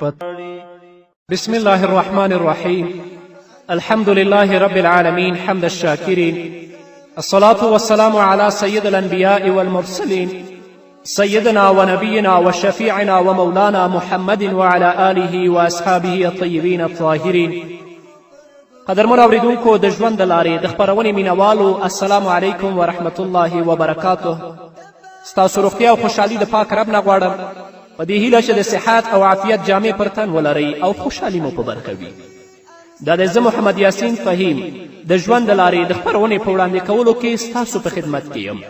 بسم الله الرحمن الرحيم. الحمد لله رب العالمين حمد الشاكرين، الصلاة والسلام على سيد الأنبياء والمرسلين سيدنا ونبينا وشفيعنا ومولانا محمد وعلى آله وأصحابه الطيبين الطاهرين. قدرمن اوریدونکو د ژوند د لارې د خپرونې مینوالو، السلام علیکم ورحمة الله وبرکاته. ستاسو روغتیا او خوشحالي د پاک رب نه غواړم، په دې هیله چې د صحت او عافیت جامې پر تن ولرئ او خوشحالي مو په برخه وي. دا د زه محمد یاسین فهیم د ژوند د لارې د خپرونې په وړاندې کولو کې ستاسو په خدمت کې یم.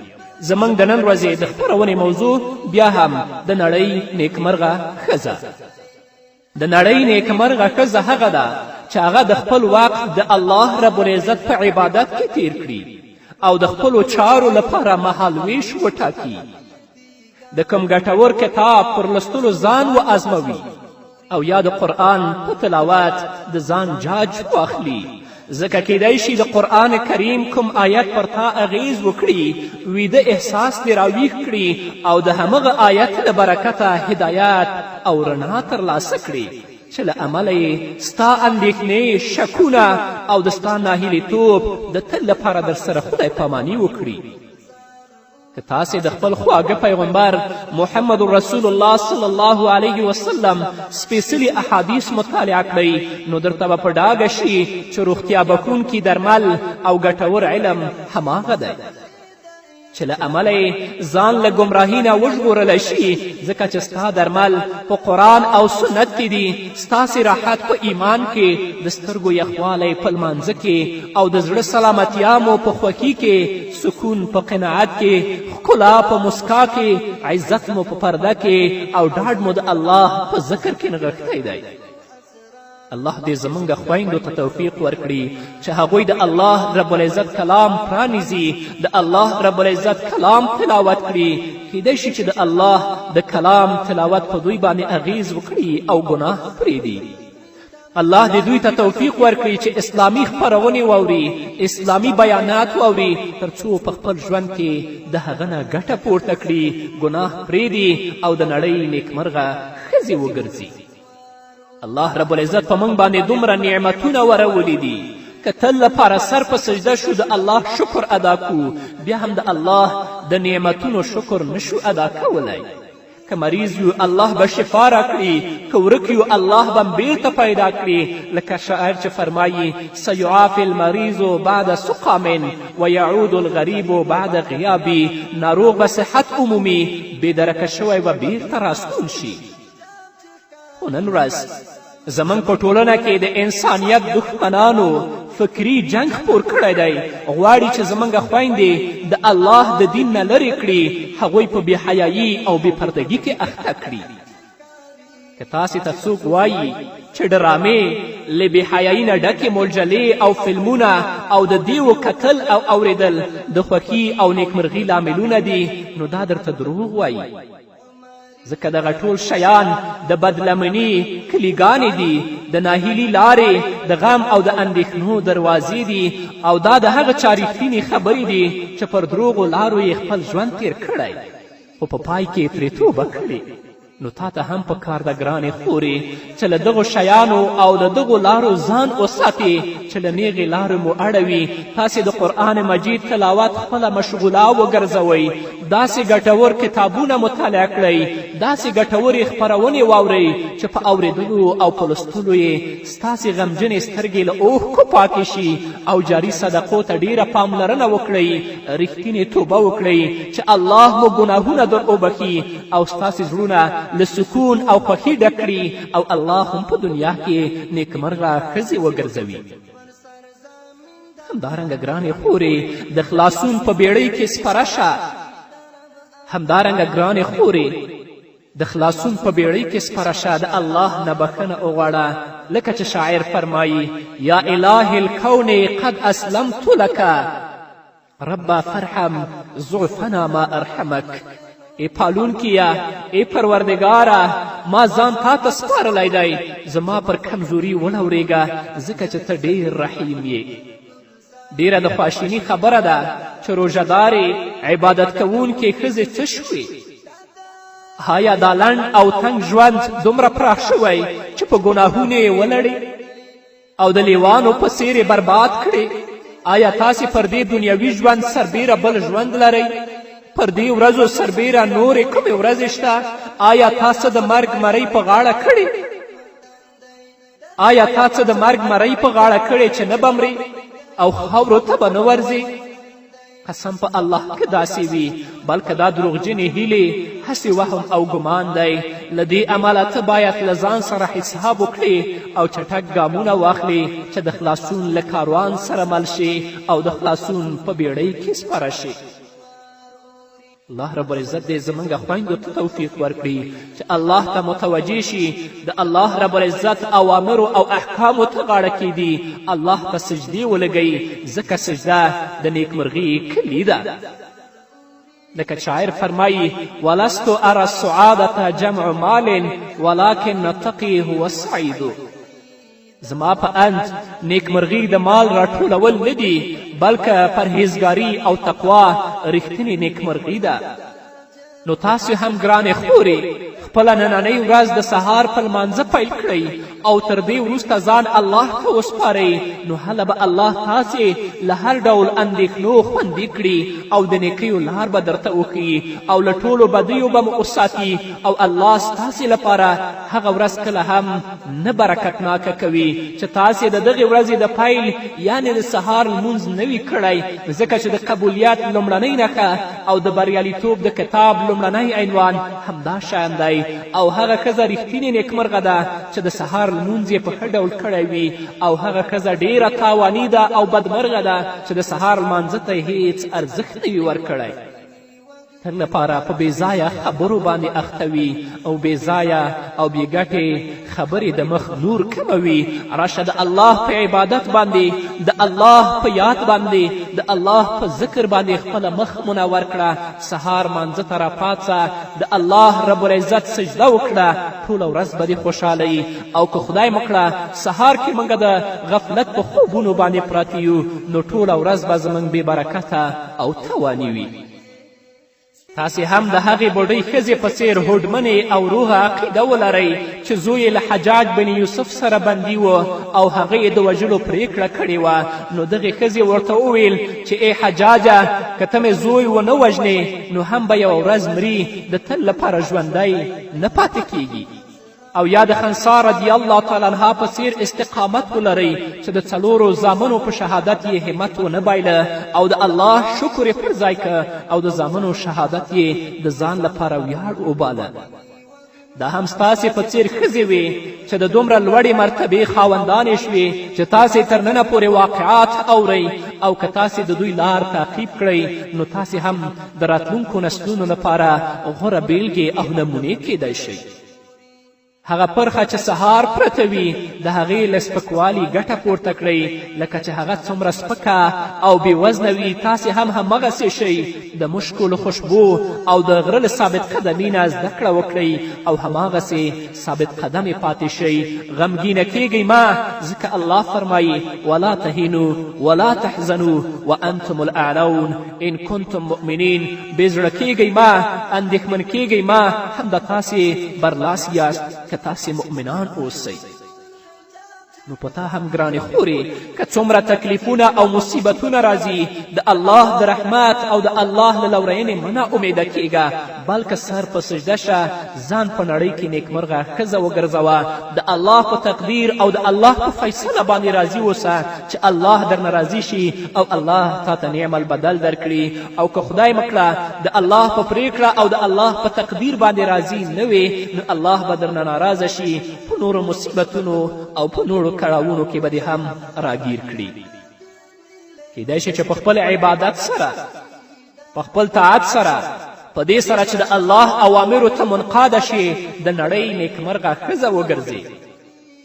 زموږ د نن ورځې د خپرونې موضوع بیا هم د نړۍ نیکمرغه ښځه. د نړۍ نیکمرغه ښځه هغه ده چې هغه د خپل وخت د الله رب العزت په عبادت کې تیر کړي او د خپلو چارو لپاره مهال ویش وټاکي، د کوم ګټور کتاب پر لوستلو ځان وازموي او یا د قرآن په تلاوت د ځان جاج واخلي، ځکه کیدای شي د قرآن کریم کوم آیت پر تا اغیز وکړي، ویده احساس دې راویښ کړي او د همغه آیت له برکته هدایت او رڼا ترلاسه کړي چې له امله یې ستا اندېښنې، شکونه او د ستا ناهیلیتوب د تل لپاره در سره خدای پاماني وکړي. که تاسې د خپل خواږه پیغمبر محمد رسول الله صلی الله علیه وسلم سپیڅلي احادیث مطالعه کړئ، نو درته به په ډاګه شي چې روغتیا بخښونکي درمل او ګټور علم هماغه دی چې له امله یې ځان له ګمراهي نه وژغورلی شي، ځکه چې ستا درمل په قرآن او سنت کې دي. ستاسې راحت په ایمان کې، د سترګو یخوالی په لمانځه کې او د زړه سلامتیا مو په خوښي کې، سکون په قناعت کې، ښکلا په مسکا کې، عزت مو په پرده کې او ډاډ مو د الله په ذکر کې نغښتی دی. الله دې زموږ خویندو ته توفیق ورکړي چې هغوی د الله رب العزت کلام پرانیزي، د الله رب العزت کلام تلاوت کړي. کیدای شي چې د الله د کلام تلاوت په دوی باندې اغیز وکړي او ګناه پرېږدي. الله دې دوی ته توفیق ورکړي چې اسلامي خپرونې واوري، اسلامي بیانات واوري، تر څو په خپل ژوند کې د هغه نه ګټه پورته کړي، ګناه پرېږدي او د نړۍ نیکمرغه ښځې وګرځي. الله رب العزت په موږ باندې دومره نعمتونه ورولي دي، که تل لپاره سر په سجده شو د الله شکر ادا کو، بیا هم د الله د نعمتونو شکر نشو ادا کولی. که مریض یو الله به شفا راکړي، که ورک یو الله به بیرته پیدا کړي، لکه شاعر چې فرمایي سیعافی المریض بعد سقام ویعود الغریب بعد غیاب. ناروغ به صحت عمومي، بېدرکه شوی به بیرته راستون شي. خو نن ورځ زموږ په ټولنه کې د انسانیت دښمنانو فکري جنګ خپور کړی دی، غواړي چې زموږ خویندې د الله د دین نه لرې کړي، هغوی په بېحیایي او بېپردګي کې اخته کړي. که تاسې ته څوک وایي چې ډرامې له بېحیایي نه ډکې مجلې او فلمونه او د دیو کتل او اوریدل د خوښي او نیکمرغي لاملونه دي، نو دا درته دروغ وایي، ځکه دغه ټول شیان د بدلمني کلیګانې دي، د ناهیلي لارې، د غم او د اندېښنو دروازې دي، او دا د هغه چا رښتینې خبرې دي چې پر دروغو لارو یې خپل ژوند تیر کړی، خو په پای کې پرې توبه کړې. نو تا ته هم په کار ده ګرانې خورې چې له دغو شیانو او د دغو لارو ځان وساتې چې له نیغې لارې مو اړوي. تاسې د قرآن مجید تلاوت خپله مشغوله وګرځوئ، داسې ګټور کتابونه مطالعه کړئ، داسې ګټورې خپرونې واورئ چې په اورېدلو او په لوستلو یې ستاسې غمجنې سترګې له اوښکو پاکې شي، او جاري صدقو ته ډیره پاملرنه وکړئ، رښتینې توبه وکړئ چې الله مو ګناهونه در وبخي او ستاسې زړونه له سکون او خوښي ډک کړي، او الله هم په دنیا کې نیکمرغه ښځې وګرځوي. همدارنګه ګرانې خورې د خلاصون په بیړۍ کې سپره شه، همدارنګه ګرانې خورې د خلاصون په بیړۍ کې سپره شه، د الله نه بښنه وغواړه، لکه چې شاعر فرمایي یا اله الکون قد اسلمت لک رب فرحم ضعفنا ما ارحمک. ای پالونکیه، ای پروردګاره، ما ځان تا ته سپارلی دی، زما پر کمزوري ولورېږه، ځکه چې ته ډېر رحیم یې. ډیره د خواشیني خبره ده چې روژهدارې عبادت کوونکې ښځې څه شوې؟ آیا دا لنډ او تنګ ژوند دومره پراخ شوی چې په ګناهونو یې ولړې او د لیوانو په څېر یې برباد کړې؟ آیا تاسې پر دې دنیوي ژوند سربیره بل ژوند لرئ؟ پر دې ورځو سربیره نورې کومې ورځې شته؟ آیا تا څه د مرګ مرۍ په غاړه کړې؟ آیا تا څه د مرګ مرۍ په غاړه کړې چې نه به مرې او خاورو ته به نه ورځې؟ قسم په الله که داسې وي، بلکې دا دروغجنې هیلې هسې وهم او ګمان دی. له دې امله ته باید له ځان سره حساب وکړې او چټک ګامونه واخلې چې د خلاصون له کاروان سره مل شي او د خلاصون په بیړۍ کې سپاره شي. الله رب العزت دې زموږ خویندو ته توفیق ورکړي چې الله ته متوجه شي، د الله رب العزت اوامرو او احکامو ته غاړه کیدي، الله ته سجدې ولګوي، ځکه سجده د نیکمرغي کلي ده. لکه شاعر فرمایي: ولست ارى السعادة جمع مال ولكن التقي هو السعید. زما په اند نیکمرغي د مال راټولول نه دي، بلکې پرهیزګاري او تقوا رښتینې نیکمرغي ده. نو تاسو هم ګرانې خورې خپله نننۍ ورځ د سهار په لمانځه پیل کړئ او تر دې وروسته ځان الله ته وسپارئ، نو هله به الله تاسې له هر ډول اندېښنو خوندي کړي او د نیکیو لار به درته وښیي او له ټولو بدیو به مو وساتي، او الله ستاسې لپاره هغه ورځ کله هم نه برکتناکه کوي چې تاسې د دغې ورځې د پیل یعنې د سهار لمونځ نه وي کړی، ځکه چې د قبولیت لومړنۍ نښه او د بریالیتوب د کتاب لومړنی عنوان همدا شیان دی. او هغه ښځه رښتینې نیکمرغه ده چې د سهار لمونځ یې په ښه ډول کړی وي، او هغه ښځه ډیره تاواني ده او بدمرغه ده چې د سهار لمانځه ته هیڅ ارزښت نه وي ورکړی. تر لپاره په بېځایه خبرو باندې اخته وي او بېځایه او بې ګټې خبرې د مخ نور کموي. راشه د الله په عبادت باندې، د الله په یاد باندې، د الله په ذکر باندې خپله مخ منور کړه. سهار مانځه ته راپاڅه، د الله رب العزت سجده وکړه، ټوله ورځ به دې خوشحاله او که خدای مکړه سهار کې موږ د غفلت په خوبونو باندې پراته یو، نو ټوله ورځ به زموږ بې برکته او تواني وي. تاسې هم د هغې بوډۍ ښځې په څېر هوډمنې او روغه عقیده ولرئ چې زوی یې له حجاج بن یوسف سره بندي و او هغه یې د وژلو پریکړه کړې وه. نو دغې ښځې ورته وویل چې ای حجاجه، که ته مې زوی ونه وژنې نو هم به یوه ورځ مري، د تل لپاره ژوندی نه پاتې کیږي. او یا د خنسا رضی الله تعالی عنها په څېر استقامت ولرئ چې د څلورو زامنو په شهادت یې همت ونه بایله او د الله شکر یې پر ځای که او د زامنو شهادت یې د ځان لپاره ویاړ وباله. دا هم ستاسې په څېر ښځې وې چې د دومره لوړې مرتبې خاوندانې شوې چې تاسې تر ننه پورې واقعات اورئ، او که تاسې د دوی لار تعقیب کړئ نو تاسې هم د راتلونکو نسلونو لپاره غوره بیلګې او نمونې کیدی شئ. هغه پرخه چې سهار پرته وي د هغې له سپکوالي ګټه پورته کړئ، لکه چې هغه څومره سپکه او بې وزنه وي تاسې هم همغسې شئ. د مشکو له خوشبو او د غره له ثابت قدمي نه زده کړه وکړئ او هماغسې ثابت قدمې پاتې شئ. غمګینه کیږئ مه، ځکه الله فرمایي: ولا تهینوا ولا تحزنوا وانتم الاعلون ان کنتم مؤمنین. بې زړه کیږئ مه، اندېښمن کیږئ مه، همدا تاسې برلاس یاست که تاسې مؤمنان اوسئ. نو په تا هم ګرانې خورې که څومره تکلیفونه او مصیبتونه راځي، د الله د رحمت او د الله له لورینې مه نا امیده کیږه، بلکې سر په سجده شه، ځان په نړۍ کې نیکمرغه ښځه وګرځوه، د الله په تقدیر او د الله په فیصله باندې راضي اوسه چې الله درنه راضي شي او الله تا ته نعم البدل درکړي. او که خدای مکړه د الله په پریکړه او د الله په تقدیر باندې راضي نه وې، نو الله به درنه ناراضه شي، په نورو مصیبتونو او په نورو کړاوونو کې به دې هم راګیر کړي. کیدای شي چې په خپل عبادت سره، په خپل طاعت سره، په دې سره چې د الله اوامرو ته منقاده شي، د نړۍ نیکمرغه ښځه وګرځي.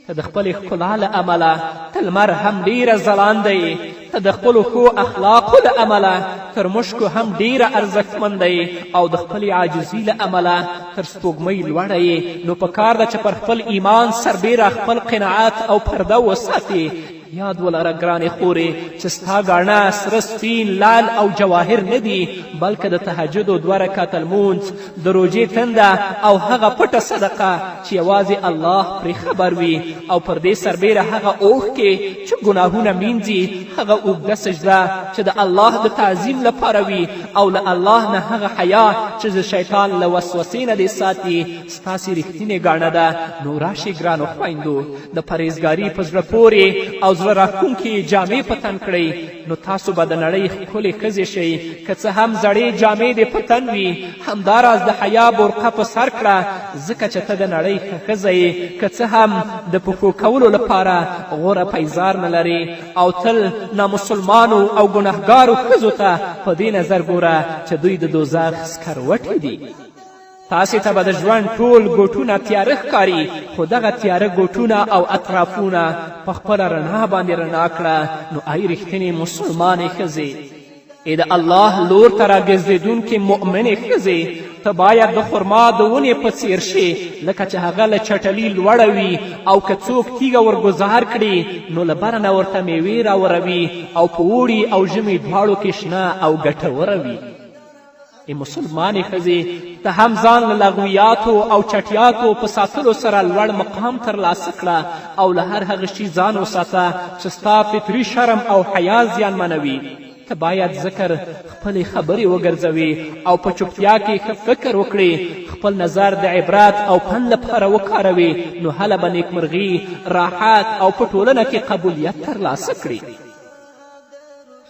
ته د خپلې ښکلا له امله ته لمر هم ډیره ځلانده یې، ته د خپلو ښو اخلاقو له امله تر مشکو هم ډیره ارزښتمنده یې، او د خپلې عاجزي له امله تر سپوږمۍ لوړه یې. نو په کار ده چې پر خپل ایمان سربیره خپل قناعت او پرده وساتې، یاد ولره ګرانې خورې چې ستا ګاڼه سره سپین لال او جواهر نه دي بلکې د تهجدو 2 رکعت لمونځ د روژې تنده او هغه پټه صدقه چې یوازې الله پرې خبر وي او پر دې سربیره هغه اوښکې چې ګناهونه مینځي هغه اوږده سجده چې د الله د تعظیم لپاره وي او له الله نه هغه حیا چې د شیطان له وسوسې نه دې ساتي ستاسې رښتینې ګاڼه ده. نو راشئ ګرانو خویندو د پرهیزګاري په زړه پورې او زړه راښکونکې جامې په تن کړئ نو تاسو به د نړۍ ښکلې ښځې شئ. که څه هم زړې جامې دې په تن وي همداراز د حیا برقه په سر کړه ځکه چې ته د نړۍ ښه ښځه یې. که څه هم د پښو کولو لپاره غوره پیزار نه لرې او تل نامسلمانو او ګنهګارو ښځو ته په دې نظر ګوره چې دوی د دوزخ سکروټې دي. تاسې ته به د ژوند ټول ګوټونه تیاره ښکاري خو دغه تیاره ګوټونه او اطرافونه په خپله رڼا باندې رڼا کړه. نو ای رښتینې مسلمانې ښځې، ای د الله لور ته راګرځېدونکې مؤمنې ښځې، ته باید د خرما د ونې په څیر شي لکه چې هغه له چټلي لوړه وي او که څوک تیږه ورګزار کړي نو له بره نه ورته میوې راوروي او په اوړي او ژمي دواړو کې شنه او ګټوره وي. ای مسلمانې ښځې، ته هم ځان له لغویاتو او چټیاتو په ساتلو سره لوړ مقام ترلاسه کړه او له هر هغه شي ځان وساته چې ستا فطري شرم او حیا زیانمنوي. ته باید ذکر خپلې خبرې وګرځوي او په چوپتیا کې ښه فکر وکړې، خپل نظر د عبرت او پند لپاره وکاروي نو هله به نیکمرغي، راحت او په ټولنه کې قبولیت ترلاسه کړي.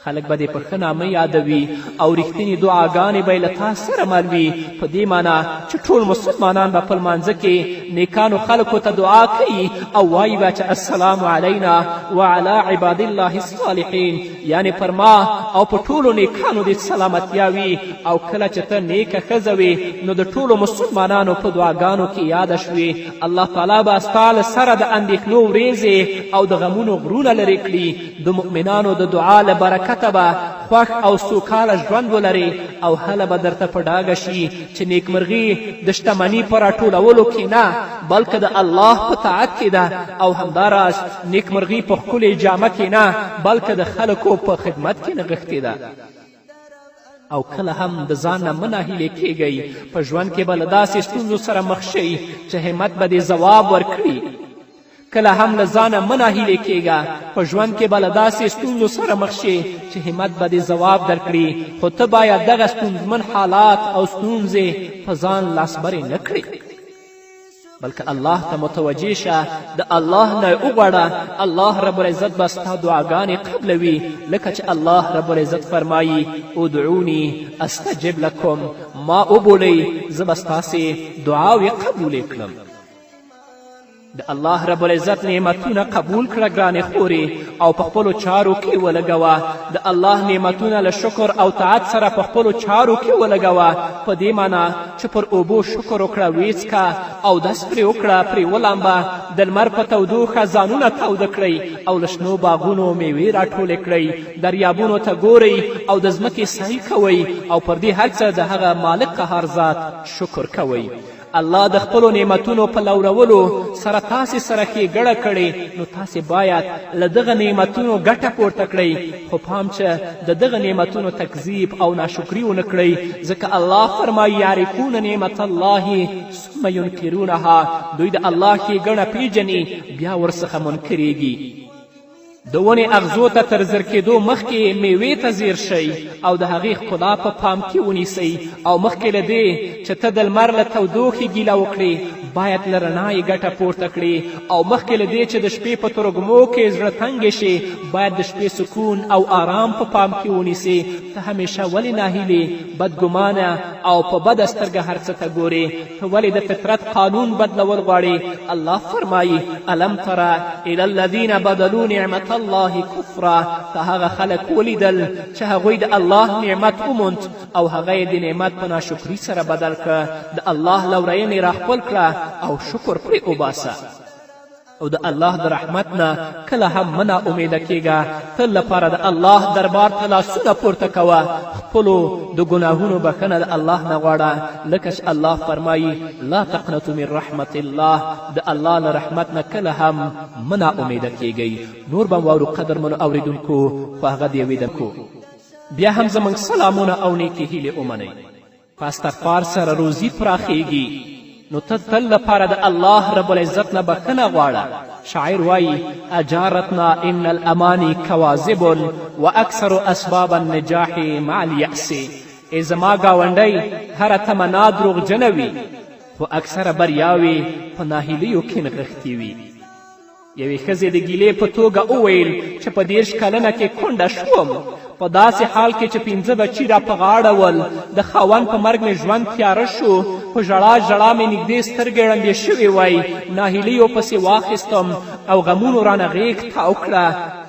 خلک به دې په ښه نامه یادوي او رښتینې دعاګانې به یې له تا سره مل وي په دې معنا چې ټول مسلمانان به په لمانځه کې نیکانو خلکو ته دعا کوي او وایي به چې السلام علینا وعلى عباد الله الصالحین، یعنی پر ما او په ټولو نیکانو دې سلامتیا وي. او کله چې ته نیکه ښځه وې نو د ټولو مسلمانانو په دعاګانو کې یاده شوې، الله تعالی به ستا له سره د اندېښنو وریځې او د غمونو غرونه لرې کړي. د مؤمنانو د دعا له برکته به خوښ او سوکاله ژوند ولرې او هله به درته په ډاګه شي چې نیکمرغي د شتمني په راټولولو کې نه بلکې د الله په طاعت کې ده او همداراز نیکمرغي په ښکلې جامه کې نه بلکې د خلکو په خدمت کې نغښتې ده. او کله هم د ځان نه مه ناهیلې کیږئ، په ژوند کې به له داسې ستونزو سره مخ شئ چې همت به دې ځواب ورکړي. کله هم له ځانه مه ناهیلې کیږه، په ژوند کې به له داسې ستونزو سره مخ شې چې همت به دې ځواب درکړي، خو ته باید دغه ستونزمن حالات او ستونزې په ځان لاسبرې نه کړې بلکې الله ته متوجه شه، د الله نه وغواړه. الله رب العزت به ستا دعاګانې قبلوي لکه چې الله رب العزت فرمایي ادعوني استجب لکم، ما وبولئ زه به ستاسې دعاوې قبولې کړم. د الله رب العزت نعمتونه قبول کړه ګرانې خورې او په خپلو چارو کې ولګوه. د الله نعمتونه له شکر او طاعت سره په خپلو چارو کې ولګوه، په دې معنا چې پر اوبو شکر وکړه، ویڅکه اودس پرې وکړه، پرې ولامبه، د لمر په تودوخه ځانونه تاوده کړئ او له شنو باغونو میوې راټولې کړئ، دریابونو ته ګورئ او د ځمکې سعی کوئ او پر دې هر څه د هغه مالک قهار ذات شکر کوئ. الله د خپلو نعمتونو په لورولو سره تاسې سره ښېګړه کړې نو تاسې باید له دغه نعمتونو ګټه پورته کړئ، خو پام چې د دغه نعمتونو تکذیب او ناشکري ونه کړئ، ځکه الله فرمایي یعرفون نعمت الله ثم ینکرونها، دوی د الله ښېګڼه پیژني بیا ورڅخه منکرېږي. د ونې اغزو ته تر زر کېدو مخکې میوې ته ځیر شئ او د هغې ښکلا په پام کې ونیسئ او مخکې له دې چې ته د لمر له تودوخې ګیله وکړې باید له رڼا یې ګټه پورته کړې او مخکې له دې چې د شپې په ترږمو کې زړه تنګې شي باید د شپې سکون او آرام په پام کې ونیسې. ته همیشه ولې ناهیلې، بدګمانه او په بده سترګه هر څه ته ګورې؟ ته ولې د فطرت قانون بدلول غواړې؟ الله فرمایي الم تره الی الذین بدلوا نعمت الله کفرا، ته هغه خلک ولیدل چې هغوی د الله نعمت وموند او هغه یې د نعمت په ناشکري سره بدل کړه. د الله لورینې راخپل کړه او شکر پرې وباسه. او د الله د رحمت نه کله هم مه ناامیده کیږه. تل لپاره د الله دربار ته لاسونه پورته کوه، خپلو د ګناهونو بخښنه د الله نه غواړه، لکه چې الله فرمایي لا تقنطوا من رحمت الله، د الله له رحمت نه کله هم مه ناامیده کیږئ. نور به واورو قدرمنو اوریدونکو، خو هغه د یوې دمکو بیا هم زموږ سلامونه او نیکې هیلې ومنئ. په استغفار سره روزي پراخیږي، نو ته تل لپاره د الله رب العزت نه بخښنه غواړه. شاعر وایي اجارتنا ان الامانی کواذب واکثر اسباب النجاح مع الیأس. ای زما ګاونډی هره تمنا دروغجنه وي، خو اکثره بریاوې په ناهیلیو کې نغښتې وي. یوې ښځې د ګیلې په توګه وویل چې په 30 کلنه کې کونډه شوم، په داسې حال کې چې 5 بچي را په غاړه ول، د خاوند په مرګ مې ژوند تیاره شو، په ژړا ژړا مې نږدې سترګې ړندې شوې وای، ناهیلیو پسې واخیستم او غمونو رانه غیږ تاو کړه،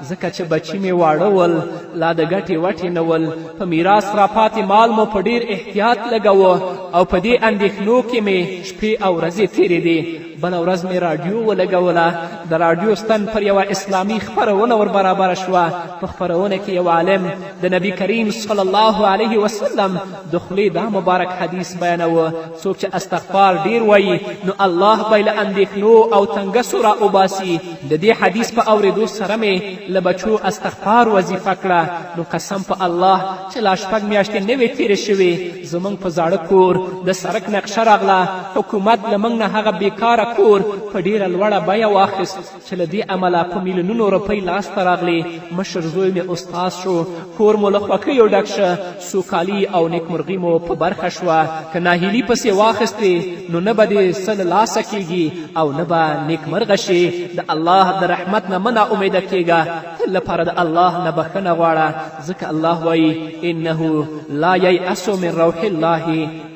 ځکه چې بچي مې واړه ول، لا د ګټې وټې نه ول. په میراث راپاتې مال مو په ډېر احتیاط لګوه او په دې اندېښنو کې مې شپې او ورځې تېرېدې. بله ورځ مې راډیو ولګوله، د راډیو ستن پر یوه اسلامي خپرونه ور برابره شوه. په خپرونه کې یو عالم د نبی کریم صلی الله علیه وسلم د خولې دا مبارک حدیث بیانوه: څوک چې استغفار ډیر وایي نو الله به یې له اندېښنو او تنګسو را وباسي. د دې حدیث په اورېدو سره مې له بچو استغفار وظیفه کړه. نو قسم په الله چې لا 6 میاشتې نه وې تېرې شوې، زموږ په زاړه کور د سړک نقشه راغله. حکومت له موږ نه هغه بیکاره کور په ډیره لوړه بیه واخیست چې له دې امله په میلیونونو روپۍ لاسته راغلې. مشر زوی مې استاد شو، کور مو له خوښیو ډک شه، سوکالي او نیکمرغي مو په برخه شوه. که ناهیلي پسې واخیستې نو نه به دې څه له لاسه کیږي او نه به نیکمرغه شي. د الله د رحمت نه مه ناامیده کیږه، تل لپاره د الله نه بخښنه غواړه، ځکه الله وایي انه لا ییأس من روح الله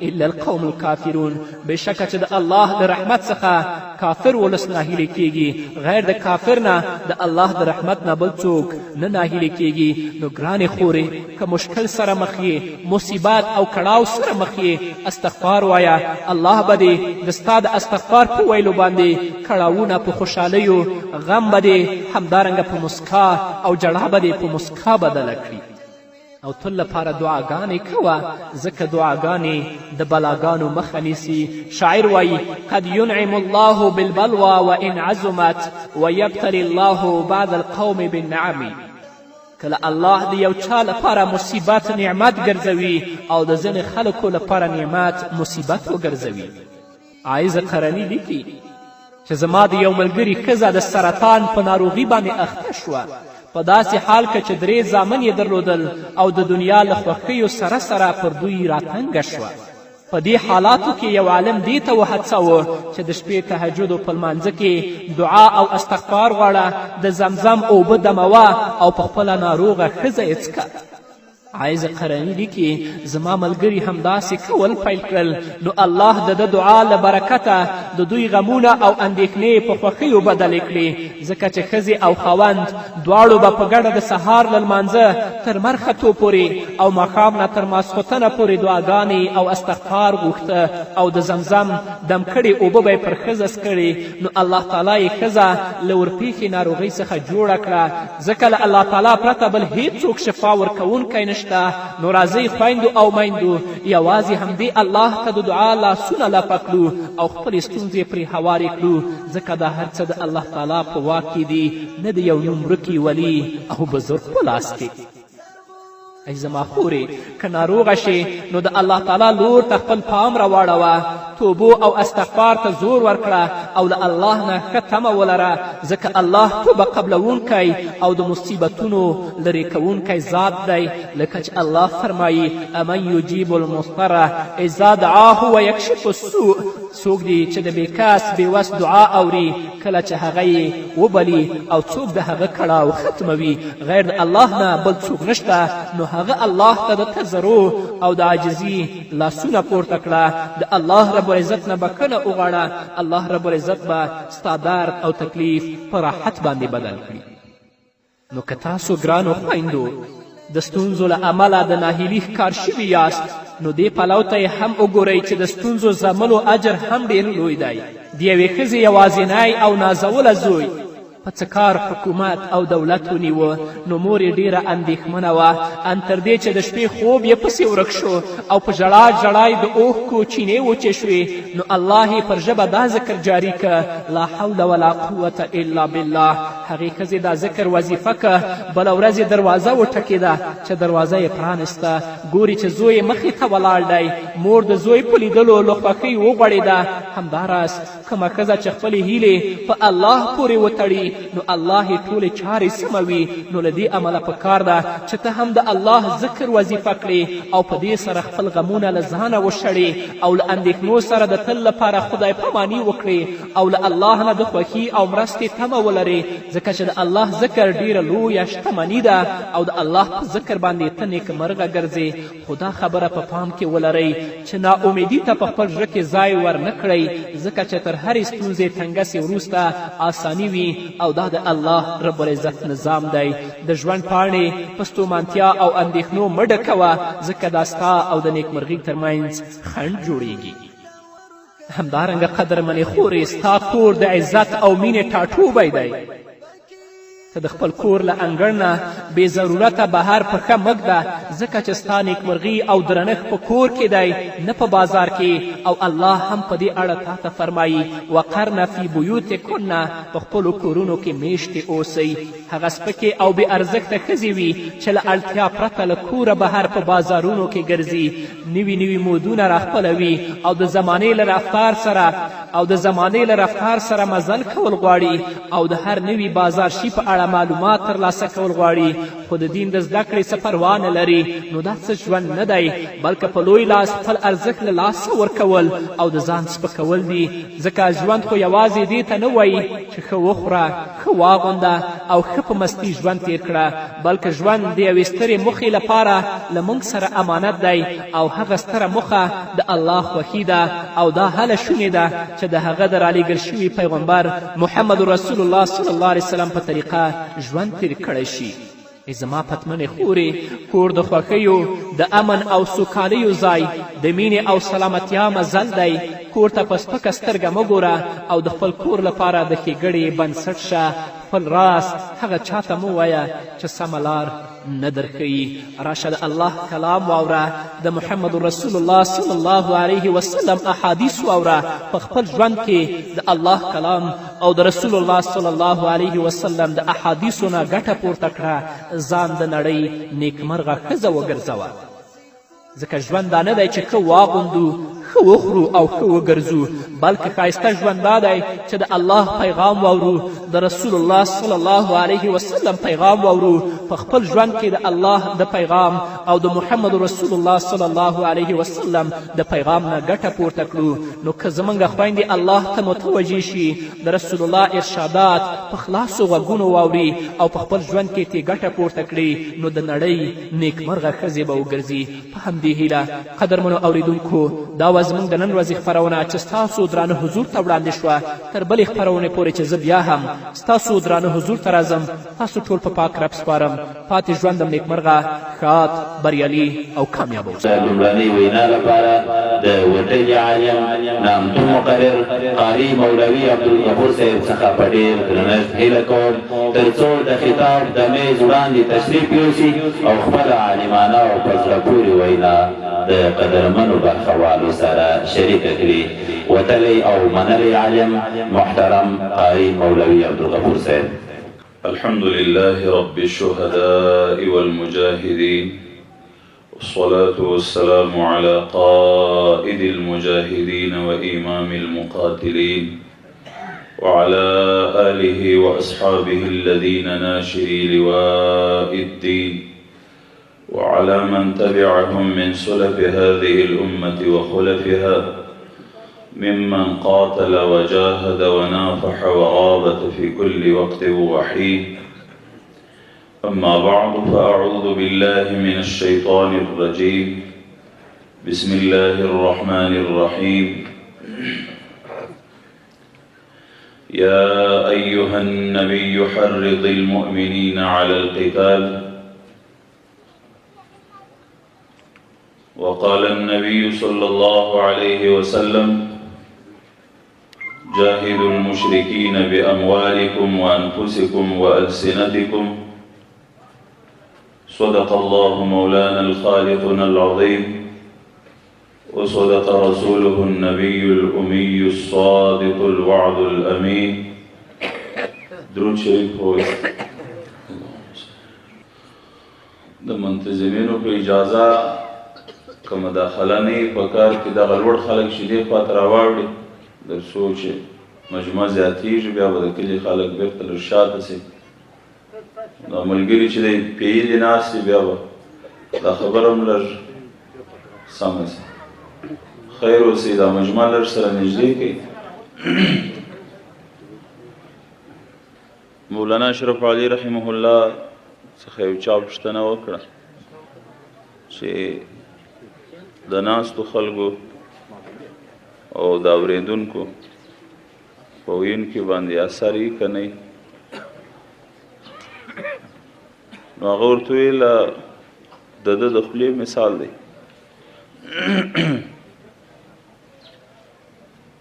الا القوم الکافرون. بېشکه چې د الله د رحمت څخه کافر ولس ناهیلې کیږي، غیر د کافر نه د الله د رحمت نه بل څوک نه ناهیلې کیږي. نو ګرانې خورې، که مشکل سره مخ یې، مصیبت او کړاو سره مخ یې، استغفار وایه. الله به دې د ستا د استغفار په ویلو باندې کړاوونه په خوشحالیو، غم به دې همدارنګه په مسکا او جړا به دې په مسکا بدله کړي. او تل لپاره دعاګانې کوه، ځکه دعاګانې د بلاګانو مخه نیسي. شاعر وایي قد ینعم الله بالبلوى وان عظمت ویبتلی الله بعد القوم بالنعم. کله الله د یو چا لپاره مصیبت نعمت ګرځوي او د ځینې خلکو لپاره نعمت مصیبت وګرځوي. عایز قرني لیکي چې زما د یو ملګري ښځه د سرطان په ناروغي باندې اخته شوه، په داسې حال کې چې 3 زامن یې درلودل او د دنیا له خوښیو سره سره پر دوی راتنګه شوه. په دې حالاتو کې یو عالم دې ته وهڅوه چې د شپې تهجدو په لمانځه کې دعا او استغفار غواړه، د زمزم اوبه دموه او په خپله ناروغه ښځه یې څکه. عایز قرني لیکي زما ملګري همداسې کول پیل کړل، نو الله د ده دعا له برکته د دوی غمونه او اندېښنې په خوښیو بدلې کړې، ځکه چې ښځې او خاوند دواړو به په ګډه د سهار له لمانځه تر مرختو پورې او ماښام نه تر ماسخوتنه پورې دعاګانې او استغفار غوښته او د زمزم دم کړې اوبه به یې پر ښځه څکړې. نو الله تعالی یې ښځه له ورپېښې ناروغۍ څخه جوړه کړه، ځکه له الله تعالی پرته بل هیڅوک شفا ورکوونکی نشته. نو راځئ خویندو او میندو، یوازې همدې الله ته د دعا لاسونه لپه کړو او خپلې ستونزې پرې هوارې کړو، ځکه دا هر څه د الله تعالی په واک کې دي، نه د یو نومرکي ولي او بزرګ په لاس کې. ای زما خورې، که ناروغه شې نو د الله تعالی لور ته خپل پام راواړوه، توبو او استغفار ته زور ورکړه او له الله نه ښه تمه ولره، ځکه الله توبه قبلوونکی او د مصیبتونو لرې کوونکی ذات دی. لکه چې الله فرمایي امن یجیب المضطر اذا دعاه ویکشف السوء. څوک دی چې د بېکس بېوس دعا اوري کله چې هغه یې وبلي، او څوک د هغه کړاو ختموي. غیر د الله نه بل څوک نشته. نو هغه الله ته د تضرع او د عاجزي لاسونه پورته کړه، د الله رب العزت نه بخښنه وغواړه. الله رب العزت به ستا درد او تکلیف په راحت باندې بدل کړي. نو که تاسو ګرانو خویندو د ستونزو له امله د ناهیلي ښکار شوي یاست، نو دې پلو ته هم وګورئ چې د ستونزو زغملو اجر هم ډېر لوی دی. د یوې ښځې یوازینی او نازوله زوی په څه کار حکومت او دولت ونیوه نو مور یې ډیره اندېښمنه وه ان تر دې چې د شپې خوب یې پسې ورک شو او په ژړا ژړا یې د اوښکو چینې وچې شوې نو الله یې پر ژبه دا ذکر جاري که لا حول ولا قوة الا بالله. هغې ښځې دا ذکر وظیفه که بله ورځ یې دروازه وټکېده چې دروازه یې پرانسته ګوري چې زوی یې مخې ته ولاړ دی. مور د زوی په لیدلو له خوښۍ وغوړېده. همداراز کومه ښځه چې خپلې هیلې په الله پورې وتړي نو الله یې ټولې چارې سموي. نو له دې امله پکار ده چې ته هم د الله ذکر وظیفه کړې او په دې سره خپل غمونه له ځانه وشړې او له اندېښنو سره د تل لپاره خدای پاماني وکړې او له الله نه د خوښي او مرستې تمه ولرې ځکه چې د الله ذکر ډیره لویه شتمني ده او د الله په ذکر باندې ته نیکمرغه ګرځې. خو دا خبره په پام کې ولرئ چې ناامیدي ته په خپل زړه کې ځای ورنه کړئ ځکه چې تر هرې ستونزې تنګسې وروسته آساني وي او دا د الله رب العزت نظام دی. د ژوند پاڼې په ستومانتیا او اندېښنو مه ډکوه ځکه دا ستا او د نیکمرغۍ ترمنځ خنډ جوړیږي. همدارنګه قدرمنې خورې ستا کور د عزت او مینې ټاټوبی دی. ته د خپل کور له انګړ نه بې ضرورته بهر پښه مه ږده ځکه چې ستا نیکمرغي او درنښت په کور کې دی نه په بازار کې. او الله هم په دې اړه تا ته فرمایي وقرن فی بیوتکن په خپلو کورونو کې میشتې اوسئ. هغه سپکې او بې ارزښته ښځې وي چې له اړتیا پرته له کوره بهر په بازارونو کې ګرځي نوي نوي مودونه راخپلوي او د زمانې له رفتار سره مزل کول غواړي او د هر نوي بازار شي په اړه معلومات ترلاسه کول غواړي خو د دین د زده کړې څه پروا نه لري. نو دا څه ژوند نه دی بلکې په لوی لاس خپل ارزښت له لاسه ورکول او د ځان سپکول دي ځکه ژوند خو یوازې دې ته نه وایي چې ښه وخوره ښه واغونده او ښه په مستي ژوند تیر کړه بلکې ژوند د یوې سترې موخې لپاره له موږ سره امانت دی او هغه ستره موخه د الله خوښي ده او دا هله شونې ده چې د هغه د رالیږل شوي پیغمبر محمد رسول الله صلی الله علیه وسلم په طریقه ژوند تیر کړی شي. زما پتمنې خورې کور د خوښیو د امن او سوکالیو ځای د مینې او سلامتیا مزل دی. کور ته په سپکه سترګه مه ګوره او د خپل کور لپاره د ښېګړې بنسټ شه. خپل راز هغه چاته مه وایه چې سمه لار نه درښیي. راشه د الله کلام واوره د محمد رسول الله صلی الله علیه وسلم احادیث واوره په خپل ژوند کې د الله کلام او د رسول الله صلی الله علیه وسلم د احادیثو نه ګټه پورته کړه ځان د نړۍ نیکمرغه ښځه وګرځوه ځکه ژوند دا نه دی چې ښه واغوندو ښه وخورو او ښه وګرځو بلکې ښایسته ژوند دا دی چې د الله پیغام واورو د رسول الله صلی الله علیه وسلم پیغام واورو په خپل ژوند کې د الله د پیغام او د محمد رسول الله صلی الله علیه وسلم د پیغام نه ګټه پورته کړو. نو که زموږ خویندې الله ته متوجه شي د رسول الله ارشادات په خلاصو غوږونو واوري او په خپل ژوند کې ترې ګټه پورته کړي نو د نړۍ نیکمرغه ښځې به وګرځي. په همدې هیله قدرمنو اوریدونکو دا وه زموږ د نن ورځې خپرونه چې ستاسو درانه حضور ته وړاندې شوه. تر بلې خپرونې پورې چې زه بیا هم ستاسو درانه حضور ته راځم تاسو ټول په پاک رب سپارم. پاتې ژوندم نیکمرغه ښاد بریالي او کامیاب اوسئ. لومړنۍ وینا لپاره د وطني عالم نامتو مقرر قاري مولوي عبدالغفور صاحب څخه په ډېر درنښت هیله کوم تر څو د خطاب د میز وړاندې تشریف یوسي او خپله عالمانه او په زړه پورې وینا د قدرمنو برخوالو سره شریکه کړي. وتلی او منلی عالم محترم قاری مولوي عبدالغفور صاحب. الحمد لله رب الشهداء والمجاهدين والصلاة والسلام على قائد المجاهدين وإمام المقاتلين وعلى آله وأصحابه الذين ناشري لواء الدين وعلى من تبعهم من سلف هذه الأمة وخلفها ممن قاتل وجاهد ونافح ورابط في كل وقت وحين. أما بعد فأعوذ بالله من الشيطان الرجيم. بسم الله الرحمن الرحيم. يا أيها النبي حرض المؤمنين على القتال. وقال النبي صلى الله عليه وسلم جاهدوا المشركين بأموالكم وأنفسكم وألسنتكم صدق الله مولانا الخالقنا العظيم وصدق رسوله النبي الأمي الصادق الوعد الأمين. درود شریف ہوئے د منتظمینو په اجازه که مداخله نه وي پکار کې دغه لوړ خلک چې دې خواته راواوړي تر څو چې مجموعه زیاتېږي بیا به د کلي خلک بېرته لږ شاته شي. دا ملګري چې دی پیلي ناست بیا به دا خبره هم لږ سمه شي. خیر اوسئ دا مجموعه لږ سره نږدې کړئ. مولانا اشرف علي رحمه الله څخه یو چا پوښتنه وکړه چې د ناستو خلکو او د اورېدونکو په ویونکي باندې اثر یې که نه نو هغه ورته ویل د ده د خولې مثال دی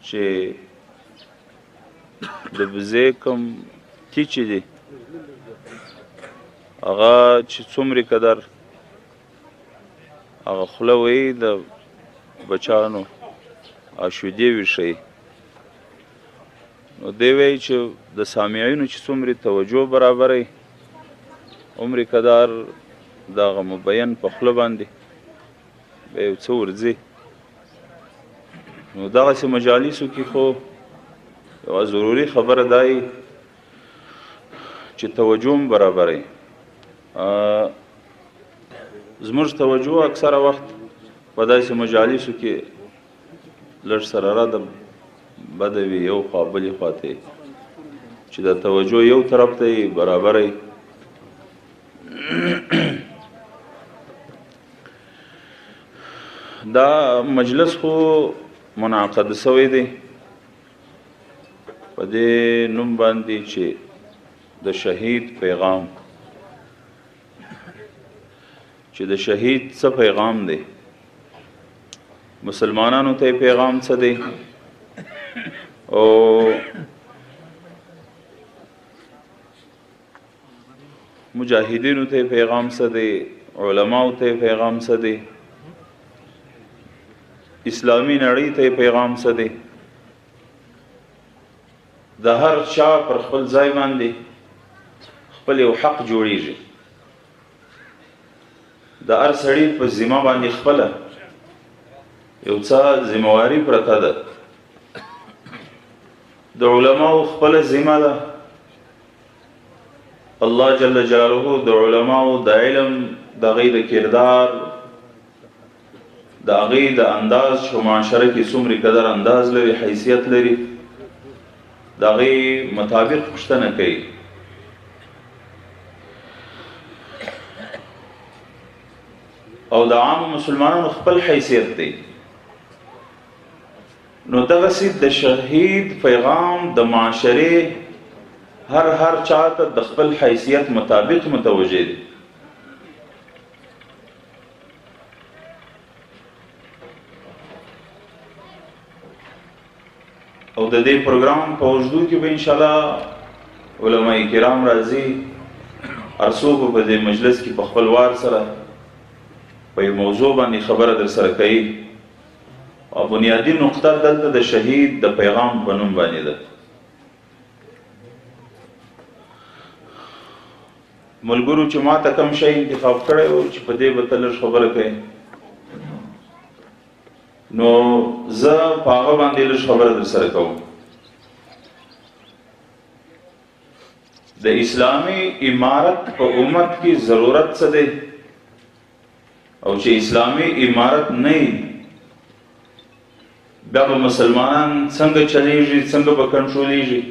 چې د بزې کوم کیچې دي هغه چې څومره قدر هغه خوله وایي د بچانو آشودې ویښوي نو دی وایي چې د سامعینو چې څومره توجه برابروي عمر قدر دغه مبین په خوله باندې به یو څه ورځي. نو دغسې مجالسو کې خو یوه ضروري خبره دا یي چې توجه هم برابروي. زموږ توجه اکثره وخت په داسې مجالسو کې لږ سره رده بده وي یو خوا بلې خواته چې د توجه یو طرف ته یې برابروي. دا مجلس خو منعقد سوی دی په دې نوم باندې چې د شهید پیغام چې د شهید څه پیغام دی مسلمانانو ته پیغام څه دی او مجاهدینو ته پیغام څه دی علماو ته پیغام څه دی اسلامی نړۍ ته پیغام څه دی. د هر چا پر خپل ځای باندې خپل یو حق جوړیږي د هر سړي په ذمه باندې خپله یو څه ذمواري پرته ده. د علماو خپله ذمه ده الله جل جلاله د علماو د علم د هغې د کردار د هغې د انداز چې معاشره کې څومره قدر انداز لري حیثیت لري د هغې مطابق پوښتنه کوي. او د عام مسلمانانو خپل حیثیت دی. نو دغسې د شهید پیغام د معاشرې هر چاته د خپل حیثیت مطابق متوجه دی. او د دې پروګرام په اوږدو کې به انشاءالله علماء کرام راځي هر څوک به په دې مجلس کې په خپل وار سره په یو موضوع باندې خبره در سره کوي او بنیادی نقطه دلته د شهید د پیغام په نوم باندې ده. ملګرو چې ما ته کوم شی انتخاب کړی و چې په دې به ته لږ خبره کوي نو زه په هغه باندې لږ خبره در سره کوم. د اسلامي امارت په امت کې ضرورت څه دی او چې اسلامي امارت نه وي بیا به مسلمانان څنګه چلیږي څنګه به کنټرولیږي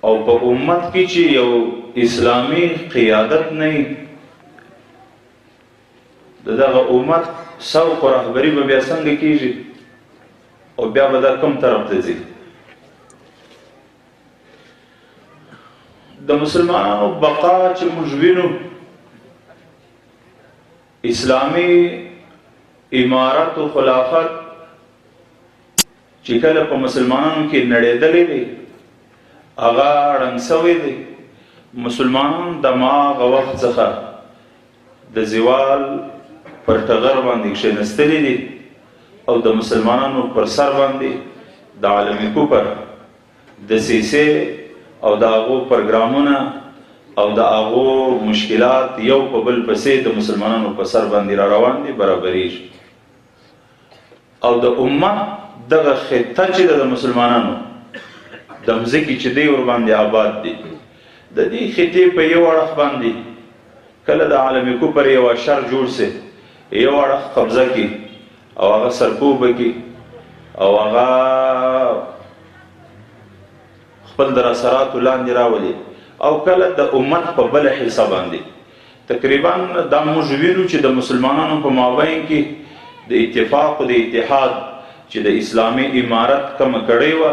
او په امت کې چې یو اسلامي قیادت نه وي د دغه امت سوق و رهبري به بیا څنګه کیږي او بیا به دا کوم طرف ته ځي. د مسلمانانو بقا چې موږ وینو اسلامي امارت و خلافت چې کله په مسلمانانو کې نړېدلی دی هغه ړنګ سوی دی. مسلمانان د هماغه وخت څخه د زوال پر ټغر باندې کښېنستلي دي او د مسلمانانو پر سر باندې د عالمي کفر دسیسې او د هغو پروګرامونه او د هغو مشکلات یو په بل پسې د مسلمانانو په سر باندې را روان دي برابریږي. او د امت دغه خطه چې د مسلمانانو د مځکې چې دی ور باندې آباد دي د دې خطې په یو اړخ باندې کله د عالمي کفر یو شر جوړ سي یو اړخ قبضه کی او هغه سرکوب کی او هغه خپل در اثرات لاندې راولي او کله د امت په بل حصہ باندې تقریبا دا موږ وینو چې د مسلمانانو په مابین کې د اتفاق او د اتحاد چې د اسلامي امارت کوم کړی و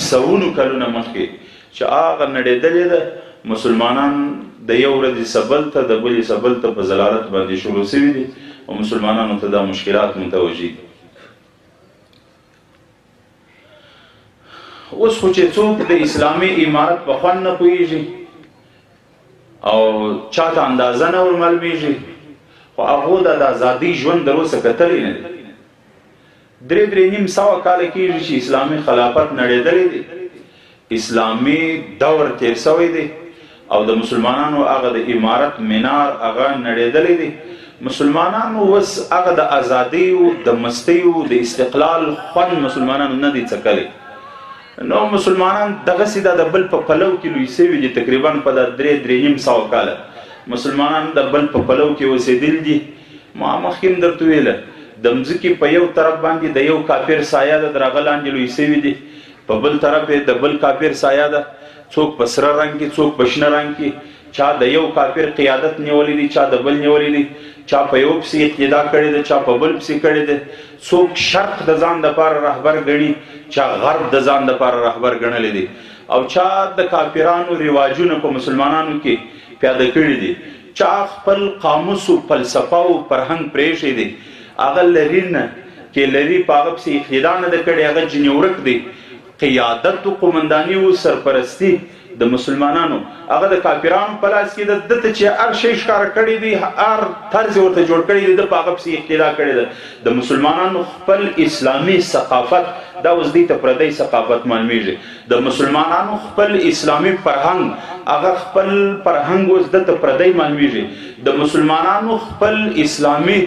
سونو کلونه مخکې چې هغه نړېدلې ده مسلمانان د یو ورځې سبل ته د بلې سبل ته په ضلالت باندې شروع شوي دي او مسلمانانو ته دا مشکلات متوجي دي. اوس خو چې څوک د اسلامي امارت په خوند نه پوهېږي او چاته اندازه نه ور معلومېږي خو هغو د ازادۍ ژوند تر اوسه کتلی نه دی. 3.5 سوه کاله کېږي چې اسلامي خلافت نړېدلی دی اسلامي دور تیر سوی دی او د مسلمانانو هغه د امارت منار هغه نړېدلی دی. مسلمانانو اوس هغه د ازادۍ او د مستۍ او د استقلال خوند مسلمانانو نه دی څکلی. نو مسلمانان دغسې د بل په پلو کې لوی سوي دي تقریبا په د 3.5 سوه کاله مسلمانان د بل په پلو کې اوسېدلي دي. ما مخکې هم درته ویله د مځکې په یو طرف باندې د یو کافر سایه ده د هغه لاندې لوی سوي دي په بل طرف د بل کافر سایه ده څوک په سره رنګ کې څوک په شنه رنګ کې چا د یو کافر قیادت نیولی دی چا د بل نیولی دی چا په یو پسې اقتدا کړی دی چا په بل پسې کړی دی څوک شرق د ځان دپاره رهبر ګڼي چا غرب د ځان دپاره رهبر ګڼلی دی او چا د کافرانو رواجونه په مسلمانانو کې پیاده کړي دي چا خپل قاموس او فلسفه او فرهنګ پرېښی دی هغه لري نه کې لري په هغه پسې اقتدا نه ده کړې هغه ځینې ورک دی قیادت او قومنداني او سرپرستی د مسلمانانو هغه د کافرانو په لاس کې ده دته چې هر شی ښکاره کړی دی هر طرز ورته جوړ کړی دی د په هغه پسې اقتدا کړې ده د مسلمانانو خپل اسلامي ثقافت دا اوس دوی ته پردی ثقافت معلومیږي د مسلمانانو خپل اسلامي فرهنګ هغه خپل فرهنګ اوس دته پردی معلومیږي د مسلمانانو خپل اسلامي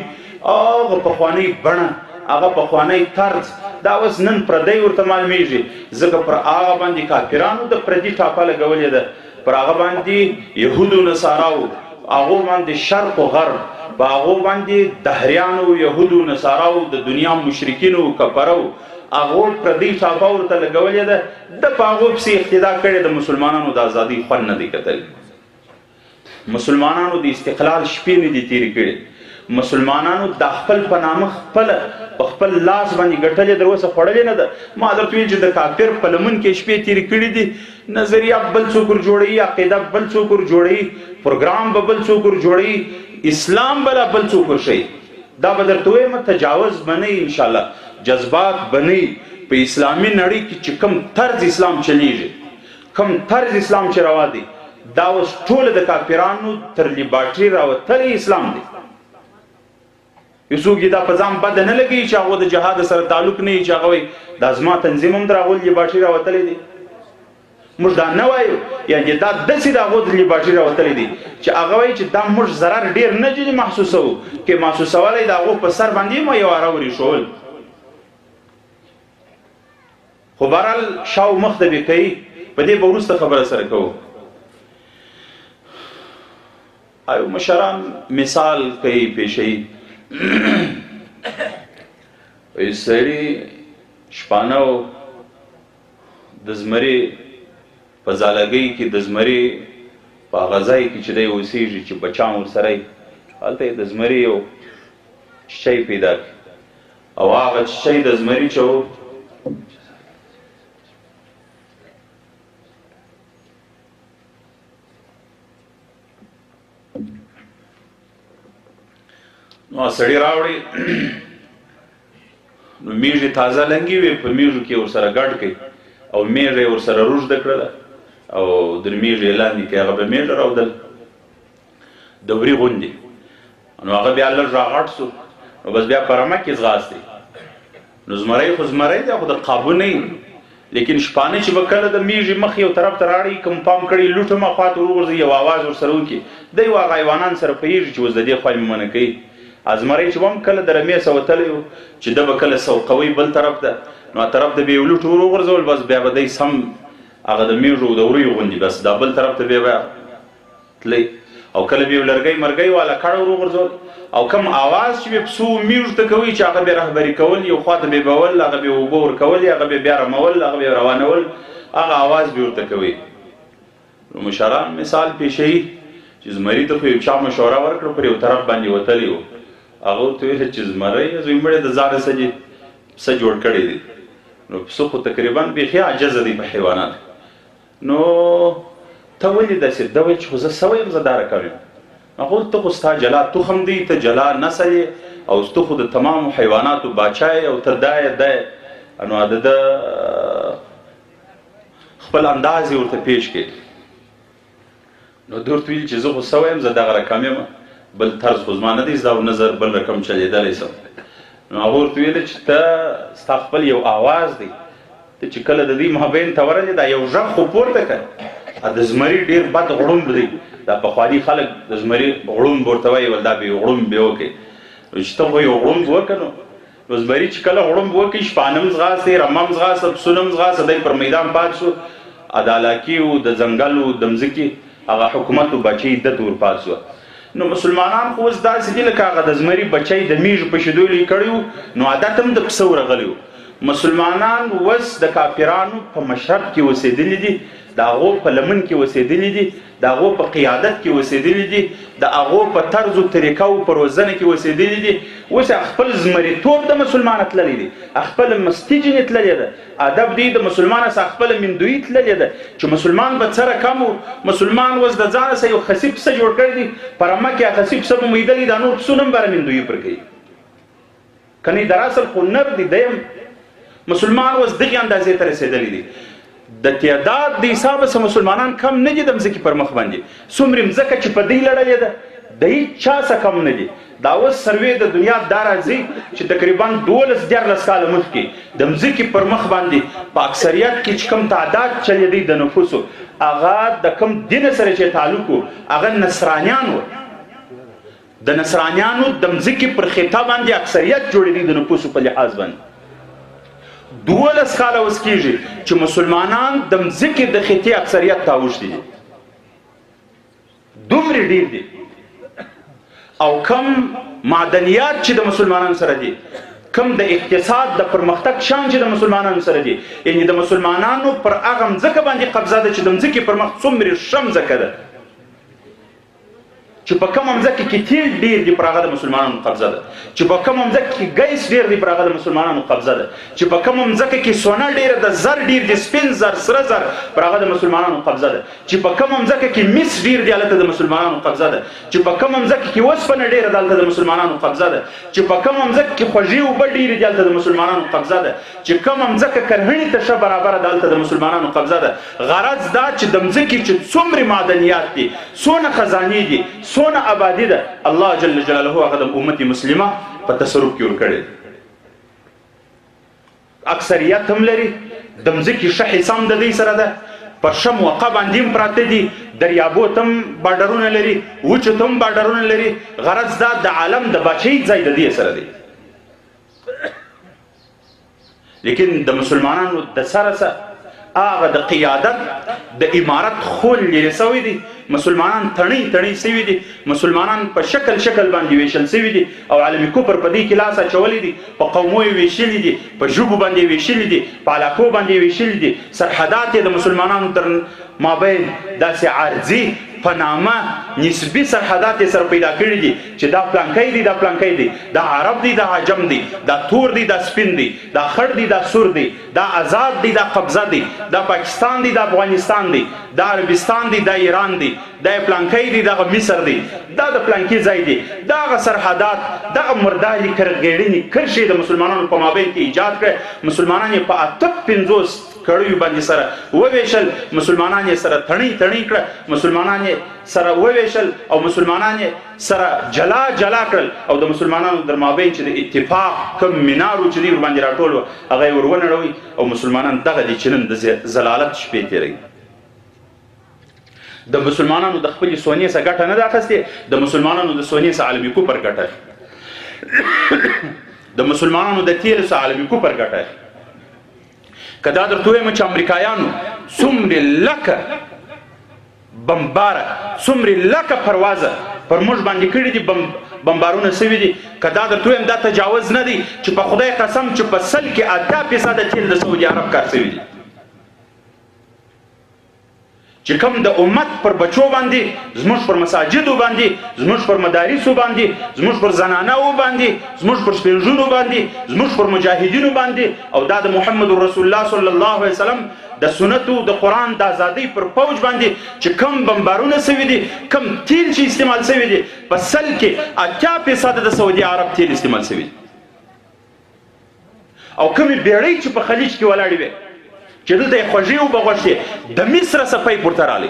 هغه پخوانی بڼه هغه پخوانی طرز دا اوس نن پردی ورته معلومیږي ځکه پر هغه باندې کافرانو د پردي ټاپه لګولې ده پر هغه باندې یهودو نصاراو هغو باندې شرق و غرب په هغو باندې دهریانو یهودو نصاراو د دنیا مشرکینو کفرو هغو پردي ټاپه ورته لګولې ده د په هغو پسې اقتدا کړې د مسلمانانو د ازادۍ خوند نه دی کتلی مسلمانانو د استقلال شپې نه دي تېرې کړې مسلمانانو د خپل په نامه خپل لاس باندې ګټلې در اوسه خوړلې نه ده ما درته ویل چې د کافر په لمن کې شپې تېرې کړي دي نظریه بل څوک ور جوړوي عقیده بل څوک ور جوړوي پروګرام به بل څوک ور جوړوي اسلام بله بل څوک ور ښیي دا به درته وایم تجاوز به نه انشاءالله جذبات به نه په اسلامي نړۍ کې چې کوم طرز اسلام چلیږي کوم طرز اسلام چې روا دی دا اوس ټول د کافرانو تر لیباټري راوتلی اسلام دی یو څوک دا په ځان بد نه لګي چې هغه د جهاد سره تعلق نه وي چې هغه وایي دا زما تنظیم هم د هغو لیباټري راوتلی دی موږ دا نه وایو یعنې دا داسې د هغو د لیباټري راوتلی دی چې هغه وایي چې دا موږ ضرر ډېر نه جدي محسوسوو کې محسوسولی د هغو په سر باندې مو یو اره ورېښول خو بهرحال شاو مخ د بې کوي په دې به وروسته خبره سره کوو ایو مشران مثال کوي پیشوي سړي شپانه د زمري په ځالګۍ کې د زمري په هغه ځای کې چې دی اوسېږي چې بچان ورسره وي هلته یې د زمري یو چیچی پیدا کړي او هغه چیچی د زمري چې و نو سړی راوړي نو میږي تازه لنګي وي په میږو کې ورسره ګډ کوي او میږه یې ورسره روږده کړله او در میږې لاندې کې هغه به میږه راودل دوري غوندې نو هغه بیا لږ راغټ سو نو بس بیا په رمه کې ځغاستې نو زمری خو زمری دی خو د قابو نه وي لیکن شپانه چې به کله د میږې مخ یو طرف ته راړي کوم پام کړي لوټه مخوا ته وروغورځي یو آواز ورسره وکړي دی هغه حیوانان سره پوهېږي چې اوس د دې خوا مې منع کوي زمری چې به هم کله د رمې څه وتلی و چې ده به کله سوقوي بل طرف ته نو طرف ته به یې لوټ وروغورځول بس بیا به دی سم هغه د میږو د وریو غوندې بس دا بل طرف ته بیا به تلی او کله به یو لرګی مرګی والا کډه وروغورځول او کم آواز چې به پسو میږو ته کوي چې هغه به رهبري کول یو خوا ته به بول هغه به اوبه ورکول هغه به بیا رمول هغه به روانول هغه آواز به ورته کوي نو مشران مثال پیښوي چې زمري ته خو یو چا مشوره ورکړه پر یو طرف باندې وتلی و هغه ورته ویل چې زمری زوی مړی د ځانه څه جوړ کړی دی نو پسه خو تقریبا بیخي عاجزه دی په حیوانات نو ته ولې داسې ده ویل چې خو زه څه ویم زه دا رقم یم هغه ورته ته خو ستا جلا تخم دی ته جلا نسل یې او ته خو د تمامو حیواناتو باچا یې او ته دا یې نو د ده خپل انداز یې ورته پیش کړي نو ده ورته ویل چې زه خو څه ویم زه دغه رقم یم بل طرز خو زما نه دی زدا نظر بل رقم چلیدلی سم نو هغه ورته ویل چې ته ستا خپل یو آواز دی ته چې کله د دې مابین ته ورغلې دا یو غږ خو پورته کړه د زمري ډېر بد غړومب دی دا پخواني خلک د زمري غړومب ورته وایي ول دا به غړومب به وکړي چې ته خو یو غړومب وکړه نو زمري چې کله غړومب وکړي شپانه هم ځغاستې رمه هم ځغاسته پسونه هم ځغاسته دی پر میدان پات شو د علاقې و د ځنګل و د مځکې هغه حکومت و بچۍ دته ور پات شوه نو مسلمانان خو اوس داسې دي لکه هغه د زمري بچی د میږو په شیدو یې کړي وو نو عادت هم د پسه ورغلی وو مسلمانان اوس د کافرانو په مشرب کې اوسېدلي دي د هغو په لمن کې اوسېدلي دي د هغو په قیادت کې اوسېدلي دي د هغو په طرز و طریقه او په روزنه کې اوسېدلي دي اوس خپل زمریتوب د مسلمانه تللی دی خپل مستي جنې تللی ده ادب دی د مسلمانه څخه خپله مندویي تللی ده چې مسلمان به څه رقم و مسلمان اوس د ځانه څخه یو خسي پسه جوړ کړی دی په رمه کې خسي پسه به مو لیدلي دا نور پسونه هم بره مندویي پر کوي که نه در اصل خو نر دی دیم مسلمان اوس دغې اندازې ته رسېدلی دی د تعداد د حسابه څه مسلمانان کم نه دي د مځکې پر مخ باندې څومره مځکه چې په دې لړلې ده د هېڅ چا څه کم نه دي دا اوس سروې د دنیا دا راځي چې تقریبا 12-14 کاله مخکې د مځکې پر مخ باندې په اکثریت کې چې کوم تعداد چلېدی د نفوسو هغه د کوم دین سره چې تعلق و هغه نصرانیان و د نصرانیانو د مځکې پر خطه باندې اکثریت جوړېدی د نفوسو په لحاظ باندې 12 کاله اوس کېږي چې مسلمانان د مځکې د خطې اکثریت ته اوښتي دي دومره ډېر دي او کم معدنیات چې د مسلمانانو سره دي کم د اقتصاد د پرمختګ شان چې د مسلمانانو سره دي یعنی د مسلمانانو پر هغه مځکه باندې قبضه ده چې د مځکې پر مخ څومره ښه مځکه ده چې په کومه مځکه کې تیل ډېر دي پر هغه د مسلمانانو قبضه ده چې په کومه مځکه کې ګیس ډېر دي پر هغه د مسلمانانو قبضه ده چې په کومه مځکه کې سونه ډېره ده زر ډېر دي سپین زر سره زر پر هغه د مسلمانانو قبضه ده چې په کومه مځکه کې مس ډېر دي هلته د مسلمانانو قبضه ده چې په کومه مځکه کې اوسپنه ډېره ده هلته د مسلمانانو قبضه ده چې په کومه مځکه کې خوږې اوبه ډېرې دي هلته د مسلمانانو قبضه ده چې کومه مځکه کرهڼې ته ښه برابره ده هلته د مسلمانانو قبضه ده غرض دا چې د مځکې چې څومره معدنیات دي څونه خزانې دي څونه آبادي ده الله جل جلاله هغه د امت مسلمه په تصرف کې ورکړي اکثریت هم لري د مځکې ښه حصه هم د دوی سره ده په ښه موقع باندې هم پراته دي دریابو ته هم باډرونه لري وچو ته هم باډرونه لري غرض دا د عالم د باچۍ ځای د دې سره دی لیکن د مسلمانانو د سره هغه د قیادت د امارت خول لري سوی دي مسلمانان تڼۍ سوي دي مسلمانان په شکل باندې ویشل سوي دي او عالمي کفر په دې کې لاس اچولی دي په قومو یې ویشلي دي په ژبو باندې ویشلي دي په علاقو باندې ویشلي دي سرحدات یې د مسلمانانو تر مابین داسې عارضي په نامه نسبي سرحدات یې سره پیدا کړي دي چې دا پلانکی دی دا پلانکی دی، دا عرب دی دا عجم دی، دا تور دی دا سپین دی، دا خړ دی دا سور دی، دا آزاد دی دا قبضه دی، دا پاکستان دی دا افغانستان دی، دا عربستان دی دا ایران دی، دا پلانکی دی دا مصر دی، دا د پلانکی ځای دی. دغه سرحدات دغه مرداري کرغېړنې کرښې د مسلمانانو په مابین کې ایجاد کړې. مسلمانان یې په 58 کړیو باندې سره وویشل، مسلمانان یې سره تڼۍ کړه، مسلمانان یې سره وویشل او مسلمانان یې سره جلا کړل او د مسلمانانو در مابین چې د اتفاق کم مینارو چې دوی ورباندې راټول وو هغه یې ور ونړوي او مسلمانان دغه دي چې نن د ضلالت شپې تېروي. د مسلمانانو د خپلې سونې څخه ګټه نه ده اخیستې، د مسلمانانو د سونې څخه عالمي کوپر ګټه د مسلمانانو د تیلو څخه عالمي کوپر ګټه. که دا درته ووایم چې امریکایانو څومرې لکه بمباره څومرې لکه پروازه پر موږ باندې کړي دي، بمبارونه سوي دي، که دا درته ووایم دا تجاوز نه دی چې په خدای قسم چې په 100 کې 80% تیل د سعودي عرب کار سوي دي، چې کوم د امت پر بچو باندې، زموږ پر مساجدو باندې، زموږ پر مدارسو باندې، زموږ پر زنانو باندې، زموږ پر سپینږیرو باندې، زموږ پر مجاهدینو باندې، او دا د محمد رسول الله صلی الله علیه وسلم د سنتو د قرآن د ازادۍ پر فوج باندې چې کم بمبارونه سوي دي، کم تیل چې استعمال سوي دي، په 100 کې 80% د سعودي عرب تیل استعمال سوي دي، او کومې بیړۍ چې په خلیج کې ولاړې وې چې دلته یې خوږې اوبه غوښتې، د مصر صفۍ پورته رالی.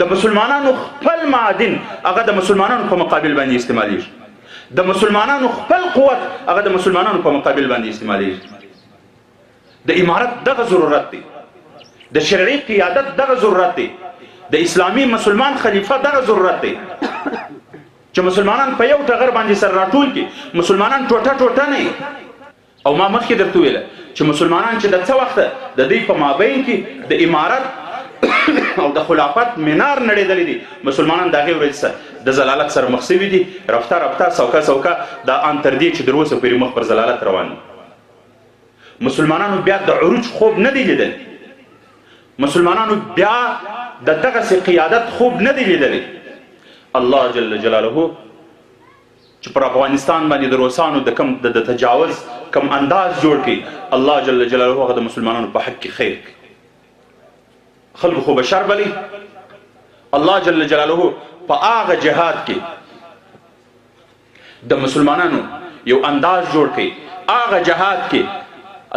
د مسلمانانو خپل معادن هغه د مسلمانانو په مقابل باندې استعمالیږي، د مسلمانانو خپل قوت هغه د مسلمانانو په مقابل باندې استعمالیږي. د امارت دغه ضرورت دی، د شرعي قیادت دغه ضرورت دی، د اسلامي مسلمان خلیفه دغه ضرورت دی چې مسلمانان په یو ټغر باندې سره راټول کړي، مسلمانان ټوټه نه. او ما مخکې درته ویله چې مسلمانان چې د څه وخته د دوی په مابین کې د امارت او د خلافت مینار نړېدلی دي، مسلمانان د هغې ورځې سره د ضلالت سره مخ سوي دي، رفته سوکه دا ان تر دې چې تر اوسه پورې مخ پر ضلالت روان دي. مسلمانانو بیا د عروج خوب نه دی لیدلی، مسلمانانو بیا د دغسې قیادت خوب نه دی لیدلی. الله جل جلاله چې پر افغانستان باندې د روسانو د کم د تجاوز کم انداز جوړ کړي، الله جل جلاله هغه د مسلمانانو په حق کې خیر کړي. خلکو خو بشر بلی، الله جل جلاله په هغه جهاد کې د مسلمانانو یو انداز جوړ کړي، هغه جهاد کې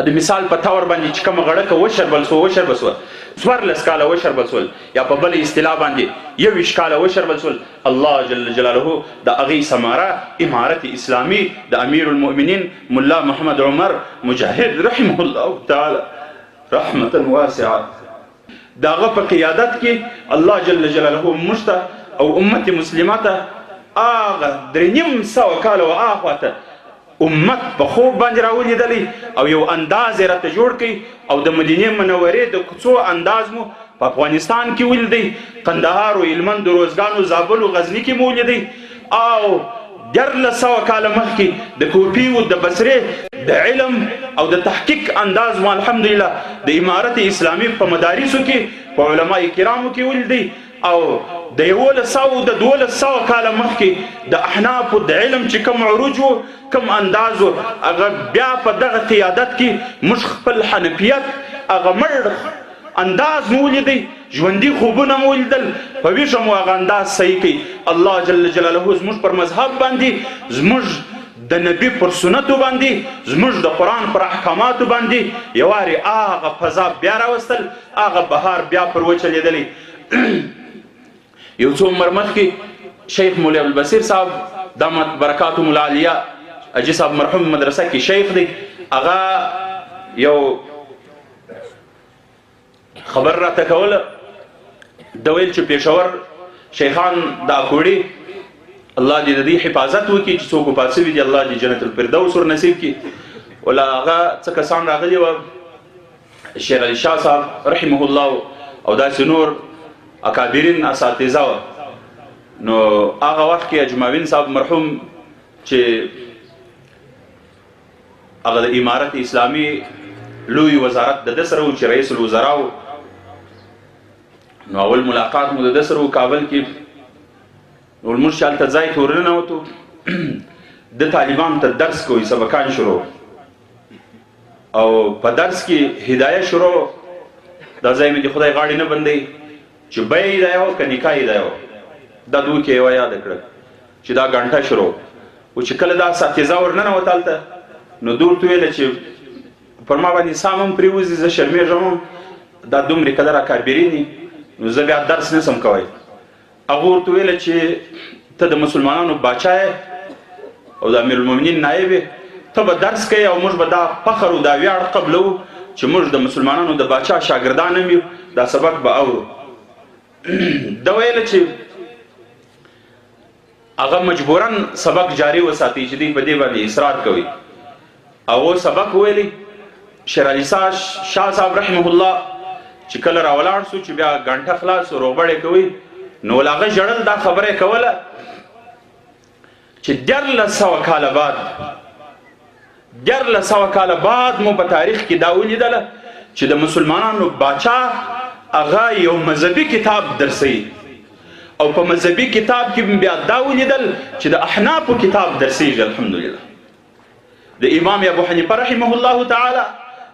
د مثال په تور باندې چې کومه غړکه وشربل سوه 14 کاله وشربل سول، یا په بل اصطلاح باندې 21 کاله وشربل سول، الله جل جلاله د هغې ثمره امارت اسلامي د امیر المؤمنین ملا محمد عمر مجاهد رحمه الله تعالی رحمتا واسعه د هغه په قیادت کې الله جل جلاله موږ ته او امت مسلمه ته هغه 300 کاله واخواته امت په خوب باندې راولیدلی او یو انداز یې راته جوړ کړي، او د مدینې منورې د کوڅو انداز مو په افغانستان کې ولیدی، قندهار و هلمند و روزګان و زابل و غزني کې مو ولیدی، او 1300 کاله مخکې د کوفي و د بصرې د علم او د تحقیق انداز مو الحمدلله د امارت اسلامي په مدارسو کې په علماء کرامو کې ولیدی، او د 1200 کاله مخکې د احنافو د علم چې کوم عروج و کوم انداز و، هغه بیا په دغه قیادت کې موږ خپل حنفیت هغه مړ انداز مو ولیدی، ژوندي خوبونه مو ولیدل، په ویښه مو هغه انداز صحیح کوي. الله جل جلاله زموږ پر مذهب باندې، زموږ د نبي پر سنتو باندې، زموږ د قرآن پر احکاماتو باندې یوارې هغه فضا بیا راوستل، هغه بهار بیا پر وچلېدلی. یو څو عمر مخکې شیخ مولوی عبدالبصیر صاحب دامت برکاتهم العالیه اجي صاحب مرحوم مدرسه کې شیخ دی، هغه یو خبر راته کوله، د ویل چې پېښور شیخان د اکوړي الله دې د دې حفاظت وکړي چې څوک وفات شوي دي الله دې جنت الفردوس ور نصیب کړي. ولا هغه څه کسان راغلي وه، شیر علي شاه صاحب رحمه الله او داسې نور اکابرین اساتذه وه، نو هغه وخت کې اجماوین صاحب مرحوم چې هغه د امارت اسلامي لوی وزارت د ده سره و چې رئیس الوزرا و، نو اول ملاقات مو د ده سره و کابل کې. نو لمونځ چې هلته ځای ته ورننوتو د طالبانو ته درس کوي، سبقان شروع او په درس کې هدایه شروع. دا ځای مې د خدای غاړې نه بندوي چې بیه یې دا یو که نکاح یې دا یو. دا دوی کې یوه یاده کړه چې دا ګنټه شروع و چې کله دا اساتذه ورننوت هلته نو دوی ورته ویله چې پر ما باندې سام هم پرېوځي، زه شرمېږم هم، دا دومرې قدر اکابرین دي، نو زه بیا درس نسم کوی. هغه ورته ویله چې ته د مسلمانانو باچا یې او د امیرالمؤمنین نایب یې، ته به درس کوې او موږ به دا فخر او دا ویاړ قبلو چې موږ د مسلمانانو د باچا شاګردان هم یو، دا سبق به اورو. ده ویله چې هغه مجبورا سبق جاری وساتي چې دوی په دې باندې اصرار کوي. هغه سبق ویلی. شیر علي شاه صاحب رحمه الله چې کله راولاړ سو چې بیا ګنټه خلاص روغبړې کوي نو هغه ژړل دا خبره کوله چې 1400 کاله بعد مو په تاریخ کې دا ولیدله چې د مسلمانانو باچا هغه یو مذهبي کتاب درسوي او په مذهبي کتاب کې بیا دا ولیدل چې د احنافو کتاب درسیږي. الحمدلله د امام ابو حنیفه رحمه الله تعالی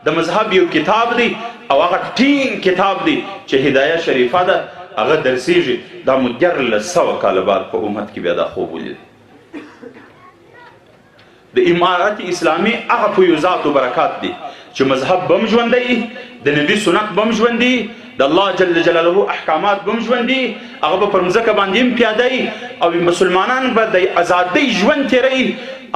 د مذهب یو کتاب دی او هغه ټینګ کتاب دی چې هدایه شریفه ده، هغه درسیږي. دا مو 1400 کاله بعد په امت کې بیا دا خوب ولید. د امارت اسلامي هغه فیوزات و برکات دي چې مذهب بم ژوندی، د نبی سنت بم ژوندی، د الله جل جلاله احکامات بم ژوندی، هغه به پر مځکه باندې هم پیاده او مسلمانان به د ازادۍ ژوند تیروي.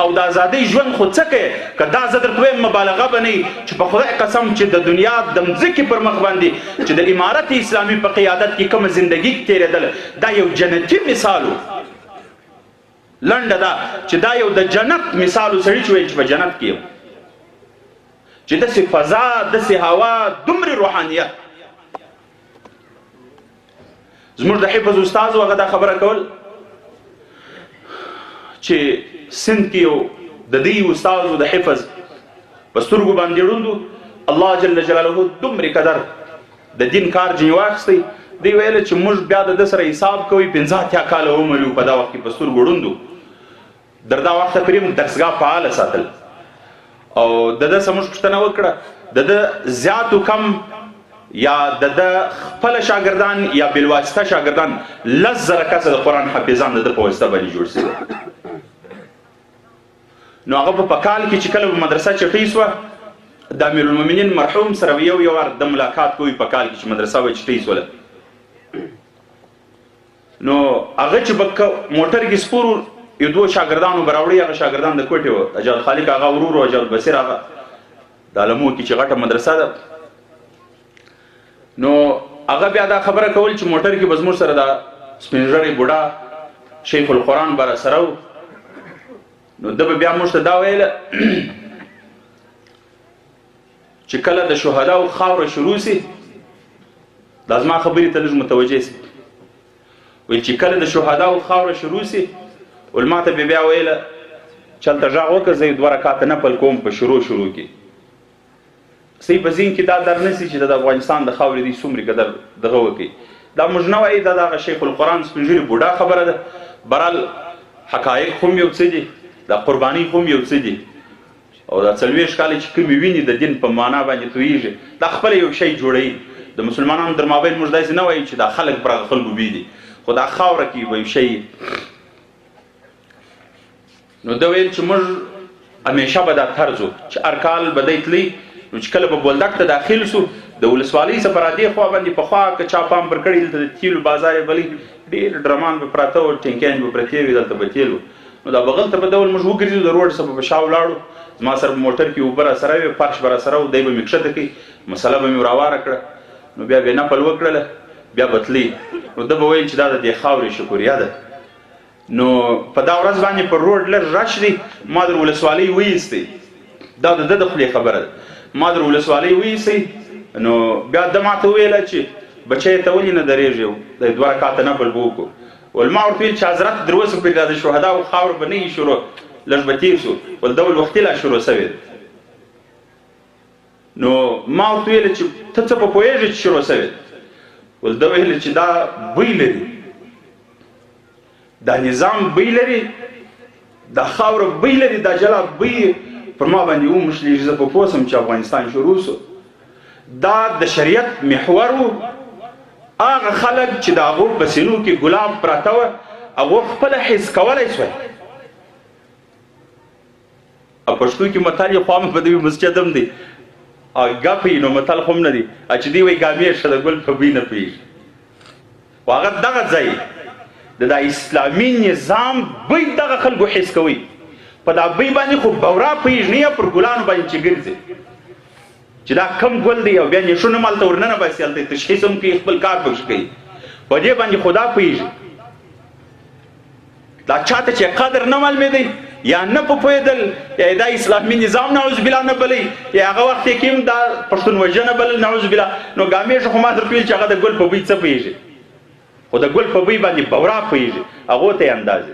او د ازادۍ ژوند خو څه کوي که دا زه درته وایم مبالغه به نه وي چې په خدای قسم چې د دنیا د مځکې پر مخ باندې چې د امارت اسلامي په قیادت کې کومه زندګي تېرېدله دا یو جنتي مثال و. لنډه ده چې دا یو د جنت مثال و. سړي چې وایي چې په جنت کې یم چې داسې فضا، داسې هوا، دومرې روحانیت. زموږ د حفظ استاذ هغه دا خبره کول چې سند کې یو د دې استاد د حفظ په سترګو باندې ړوند الله جل جلاله دومره قدر د دین کار جنی واخستی. دی ویل چې موږ بیا د سره حساب کوي 15 کاله عمر په دا وخت کې په سترګو ړوند در دا وخت پریم درسګاه فعال ساتل او د سموږ پښتنه وکړه د زیات کم یا د خپل شاګردان یا بلواسطه شاګردان لزر کسه د قران حافظان د په واسطه باندې جوړ شي. نو هغه په کال کې چې کله مدرسه چټي سوه د امیرالمؤمنین مرحوم سره یو وار د ملاقات کوي په کال کې چې مدرسه و چټي سوله. نو هغه چې بک موټر کې سپور یو دوه شاګردانو براوړي، هغه شاګردان د کوټې و اجل خالق هغه ورور او اجل بصیر هغه د علمو کې چې غټه مدرسه ده. نو هغه بیا دا خبره کول چې موټر کې بزمور سره دا سپینږیری بوډا شیخ القرآن بر سره نو د بیا موږ ته دا ویله چې کله د شهداو خاوره شروع سي دا زما خبرې ته لږ متوجه سي. ویل چې کله د شهداو خاوره شروع سي علما ته بیا ویله چې هلته غږ وکړه زه 2 رکعاته نفل کوم په شروع کې. صحیح په ذهن کې دا در نه سي چې د افغانستان د خاورې دې څومرې قدر دغه وکړي. دا موږ نه وایي دا دغه شیخ القرآن سپینږیري بوډا خبره ده. برحال حقایق هم یو څه دي، دا قرباني هم یو څه دي او دا 40 کاله چې کومې ویني د دین په معنا باندې تویږي دا خپل یو شی جوړوي. د مسلمانانو در مابین موږ داسې نه وایو چې دا خلک پر هغه خلکو بي خو دا خاوره کې یو شی. نو دا ویل چې موږ همیشه به دا طرز و چې هر کال به دی تلي نو چې کله به بولدک ته داخل سو د ولسوالۍ څخه پر دې خوا باندې په خوا که چا پام پر کړي دلته د تیلو بازار یې بلی ډېر ډرمان به پراته وو، ټینکیان به پرتې وي دلته به تیل وو. نو دا بغل ته به ډول موږ وګرځو د روډ څخه په شا ولاړو، زما سره په موټر کې اوبه راسره وې، فرش به راسره و، دی به مې کښته کړي، مسله به مې راواره کړه. نو بیا به یې نفل وکړله بیا به تلي. نو ده به ویل چې دا د دې خاورې شکریا ده. نو په دا ورځ باندې پر روډ لږ رش دی، ما در ولسوالۍ وایستې. دا د ده د خولې خبره ده. ما در ولسوالۍ وایستې نو بیا ده ما ته وویله چې بچی ته ولې نه درېږې د 2 رکعاته نفل به وکړو. ول ما ورته ویل چې حضرت در اوسه پورې دا د شهداو خاوره به نه وي شروع، لږ به تېر شو. ول ډول وختي لا شروع سوې ده. نو ما ورته ویل چې ته څه په پوهېږې چې شروع سوې ده؟ ول ده ویل چې دا بوی لري، دا نظام بوی لري، دا خاوره بوی لري، دا جلا بوی پر ما باندې ومشلېږي. زه په پوه سم چې افغانستان شروع سو. دا د شریعت محور و. هغه خلک چې د هغو په سینو کې ګلاب پراته وه هغو خپله حس کولی سوی. او پښتو کې متل یې خوا مې په دوی مسجد هم دی ګپې نو متل خو هم نه دی چې دوی وایي ګامې شه د ګل په بوی نه پوهېږي. خو هغه دغه ځای د دا اسلامي نظام بوی دغه خلکو حس کوي. په دا بوی باندې خو بورا پوهېږي نه یا پر ګلانو باندې چې ګرځي چې دا کم ګل دی او بیا نیشونه مالته ورننه باسي هلته تشخیص هم کوي خپل کار پکښې کوي. په دې باندې خو دا پوهېږي. دا چاته چې قدر نه معلومېدی یا نه په پوهېدل یا دا اسلامي نظام نعوذ بالله نه بلی یا هغه وخت کې هم دا پښتون وژنه بلل نعوذ بالله، نو ګامېشه خو ما درته ویل چې هغه د ګل په بوی څه پوهېږي، خو د ګل په بوی باندې بورا پوهېږي، هغو ته یې اندازې.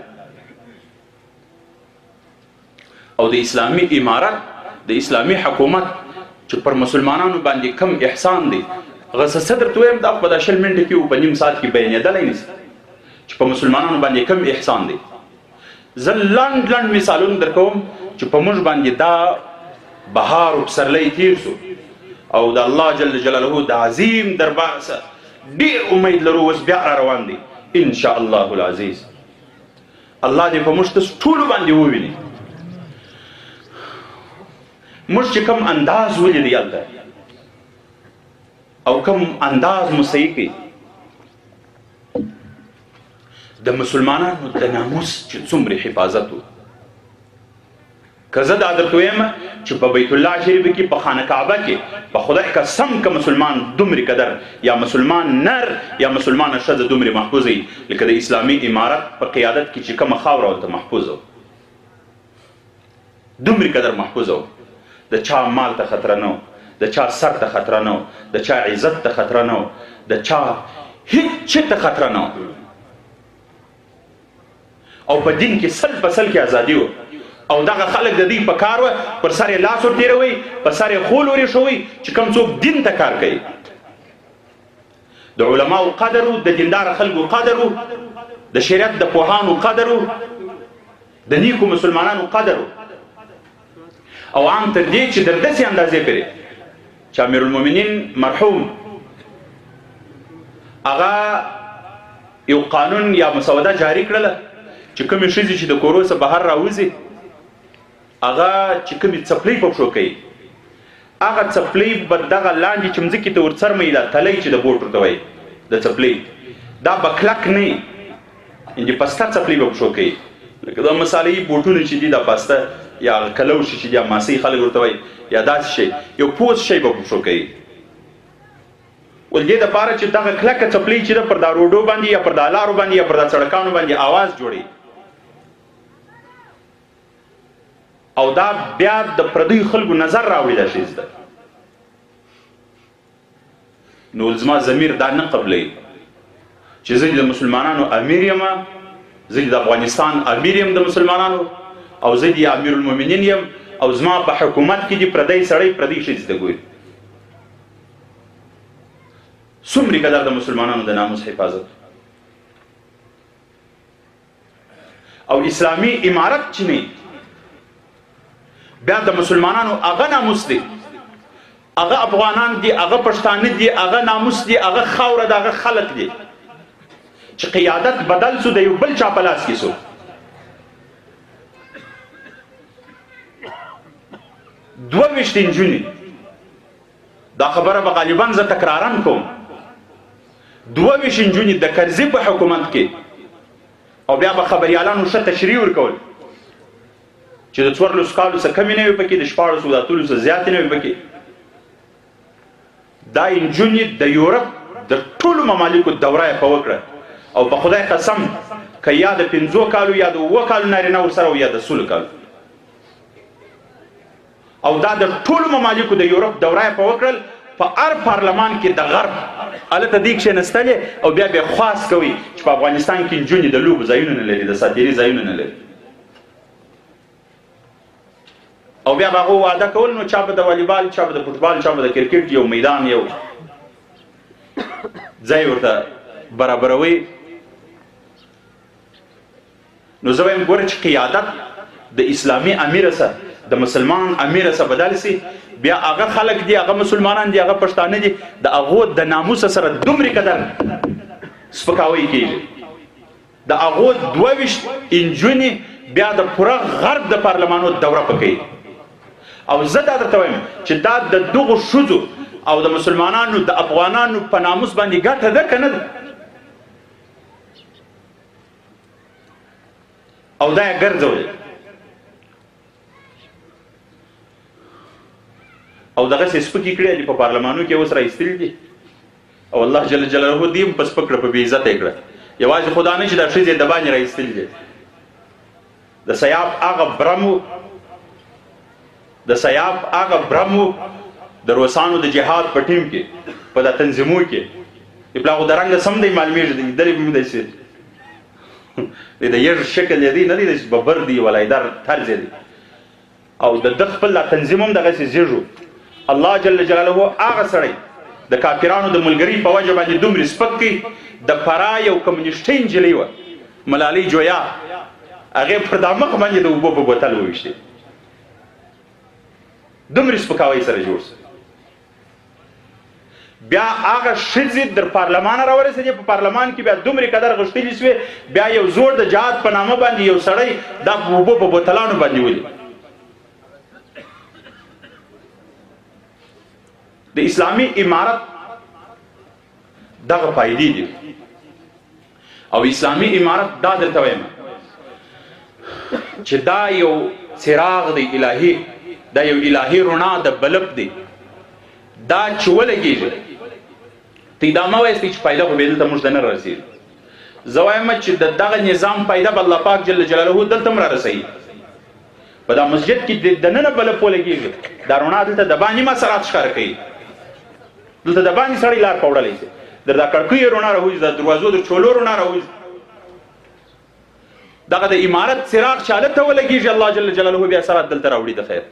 او د اسلامي امارت د اسلامي حکومت چې پر مسلمانانو باندې کم احسان دی، هغه څه درته وایم دا په دا 20 منټه کې په نیم ساعت کې بیانېدلی نشي چې په مسلمانانو باندې کم احسان دی. زه لنډ مثالونه در کوم چې په موږ باندې دا بهار و پسرلی تیر سو او د الله جل جلاله د عظیم دربار سره ډېر امید لرو اوس بیا را روان دی ان شاء الله العزیز. الله دې په موږ ټولو باندې وویني. موږ چې کوم انداز ولیدی هلته او کوم انداز مو صحیح کوي د مسلمانانو د ناموس چې څومره حفاظت و. که زه دا درته وایم چې په بیت الله شریف کې په خانه کعبه کې په خدای قسم که مسلمان دومره قدر یا مسلمان نر یا مسلمانه ښځه دومره محفوظ وي لکه د اسلامي امارت په قیادت کې چې کومه خاوره ورته محفوظه و، دومره قدر محفوظه و. د چا مال ته خطره نه و، د چا سر ته خطره نه و، د چا عزت ته خطره نه و، د چا هیڅ چی ته خطره نه و. او په دین کې سل په سل کې ازادي و. او دغه خلک د دې په کار و پر سر یې لاس ورتېروي، په سر یې خول ورېښوي چې کوم څوک دین ته کار کوي. د علماو قدر و، د دینداره خلکو قدر و، د شریعت د پوهانو قدر و، د نیکو مسلمانانو قدر و. او عام تر دې چې در داسې اندازې پرې چې امیرالمؤمنین مرحوم هغه یو قانون یا مسوده جاری کړله چې کومې ښځې چې د کورو څخه بهر راوځي هغه چې کومې څپلۍ په پښو کوي هغه څپلۍ به دغه لاندې چې مځکې ته ورڅرموي دا تلی چې د بوټ ورته وایي د څپلۍ دا به کلک نه وي یعنې پسته څپلۍ به پښو کوي لکه دا مسالې بوټونه چې دي دا پسته یا کلوشي چې دي یا ماسۍ خلک ورته وایي یا داسې شی یو پوست شی به پښو کوي. ول دې دپاره چې دغه کلکه څپلۍ چې ده پر دا روډو باندې یا پر دا لارو باندې یا پر دا سړکانو باندې آواز جوړوي او دا بیا د پردیو خلکو نظر راوړي دا شی زده. نو زما ضمیر دا نه قبلوي چې زه د مسلمانانو امیر یم، زه د افغانستان امیر یم د مسلمانانو او زه د امیرالمؤمنین یم او زما په حکومت کې دي پردی سړی پردی ښځې ته ګوري. څومره قدر د مسلمانانو د ناموس حفاظت او اسلامي امارت چې نه بیا د مسلمانانو هغه ناموس دی، هغه افغانان دي، هغه پښتانه دي، هغه ناموس دي، هغه خاوره د هغه خلق دي چې قیادت بدل سو د یو بل چا په لاس کې سو. 22 نجونې دا خبره به غالبا زه تکرارن کوم 22 نجونې د کرزي په حکومت کې او بیا به خبریالانو ښه تشریح ورکول چې د 14 کالو څخه کمې نه وي پکې، د 14 د اتلو څخه زیاتې نه وي پکې. دا نجونې د یورپ د ټولو ممالکو دوره یې په وکړه او په خدای قسم که یا د 15 کالو یا د 7 کالو نارینه ورسره او یا د 16 کالو او دا د ټولو ممالکو د یورپ دوره یې په وکړل. په هر پارلمان کې د غرب هلته دې کښېنستلې او بیا بیا خواست کوي چې په افغانستان کې نجونې د لوبو ځایونه نه لري، د ساتیري ځایونه نه لري او بیا به هغه وعده کول نو چا به د والیبال، چا به د فوټبال، چا به د کرکټ یو میدان یو ځای ورته برابروئ. نو زه وایم ګوره چې قیادت د اسلامي امیر سره د مسلمان امیر سره بدل سي، بیا هغه خلک دي، هغه مسلمانان دي، هغه پښتانه دي، د هغو د ناموس سره دومره قدر سپکاوی کېږي. د هغو 22 انجونې بیا د پوره غرب د پارلمانو دوره پکوي. او زه دا درته وایم چې دا د دغو ښځو او د مسلمانانو د افغانانو په ناموس باندې ګټه ده که نه ده؟ او دا یې ګرځولې او دغسې سپکې کړي دي په پارلمانو کې اوس راایستلي دي. او الله جل جلاله دې هم په سپک کړه، په بې عزته یې کړه. یوازې خدا نه چې دا ښځې د باندې راایستلي دي. د سیاف هغه برم و د روسانو د جهاد په ټیم کې، په دا تنظیمو کې پلا خو د رنګه سم دی معلومېږي، دلې به مې داسې د یږ شکل یې دی، نه دی داسې ببر دی ولایدار طرز یې دی. او د ده خپل دا تنظیم هم دغسې زیږ و. الله جل جلاله هغه سړی د کافرانو د ملګري په وجه باندې دومره سپک کړي. د فرا یو کمونیسټۍ نجلۍ وه ملالۍ جویا، هغې پر دا مخ باندې د اوبو په بوتل وویشتې. دومره سپکاوی سره جوړ سو. بیا هغه ښځې در پارلمان راورسېدې، په پارلمان کې بیا دومره قدر غښتلې شوې، بیا یو زوړ د جهاد په نامه باندې یو سړی دا اوبو په بوتلانو باندې ولي. د اسلامي امارت دغه فایدې دي. او اسلامي امارت دا درته وایم چې دا یو څراغ دی الهي، دا یو الهي رڼا د بلب دی. دا چې ولګېږي ته دا مه وایستئ چې فایده خو بې دلته موږ ته نه رسېږي. زه وایم چې د دغه نظام فایده به الله پاک جل جلاله دلته هم رارسوي. په دا مسجد کې دننه بلب ولګېږي، دا رڼا دلته د باندې ما اثرات ښکاره کوي. دلته د باندې سړی لار پوړلی شي، در دا کړکیو رڼا راوځي، د دروازو د چولو رڼا راوځي. دغه د امارت څراغ چې هلته ولګېږي، الله جل جلاله بیا اثرات دلته راوړي د خیر.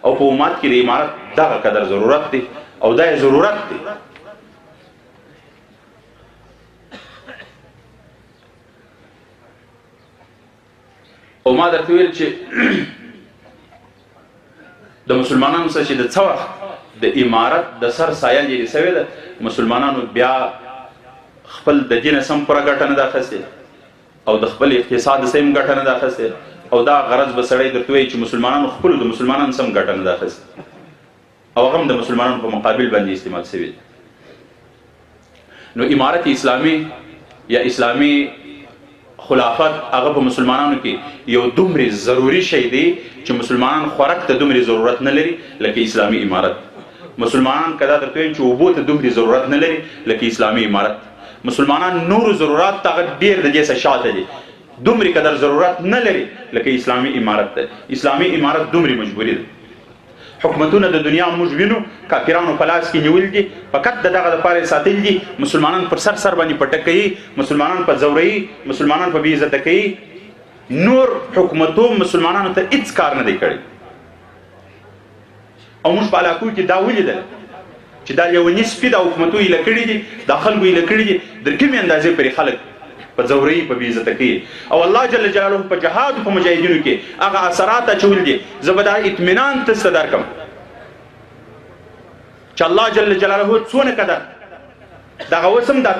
او په امت کې د امارت دغه قدر ضرورت دی، او دا یې ضرورت دی. او ما درته ویل چې د مسلمانانو سره چې د څه وخت د امارت د سر سایه لرې سوې ده، مسلمانانو بیا خپل د دین سم پوره ګټه نه ده اخیستې، او د خپل اقتصاد سم ګټه نه ده اخیستې. او دا غرض به سړی درته وایي چې مسلمانانو خپلو د مسلمانانو سم ګټه نه ده اخیستې، او هغه هم د مسلمانانو په مقابل باندې استعمال شوي. نو امارت اسلامي یا اسلامي خلافت هغه په مسلمانانو کې یو دومره ضروری شی دی چې مسلمانان خوراک ته دومره ضرورت نه لري لکه اسلامي امارت. مسلمانان کدا درته وایي چې اوبو ته دومره ضرورت نه لري لکه اسلامي امارت. مسلمانان نور ضرورات ته ډېر د دې څخه شاته دي، دومره قدر ضرورت نه لري لکه اسلامي امارت ده. اسلامي امارت دومره مجبوري ده. حکومتونه د دنیا موږ وینو کافرانو په لاس کې نیول دي، فقط دغه لپاره ساتل دي مسلمانان پر سر باندې پټه کوي، مسلمانان په ځوروي، مسلمانان په بې عزته کوي. نور حکومتو مسلمانانو ته هیڅ کار نه دی کړی. او موږ په علاقو کې دا ولیدل چې دا لیوني سپي دا حکومتو ایله کړي دي، دا خلکو ایله کړي دي، در کومې اندازې پرې خلک په ځوروي، په بې عزته کوي. او الله جل جلاله په جهاد په مجاهدینو کې هغه اثرات اچولي دي. زه به دا اطمینان تاسو ته درکړم چې الله جل جلاله څونه قدر دغه اوس هم دا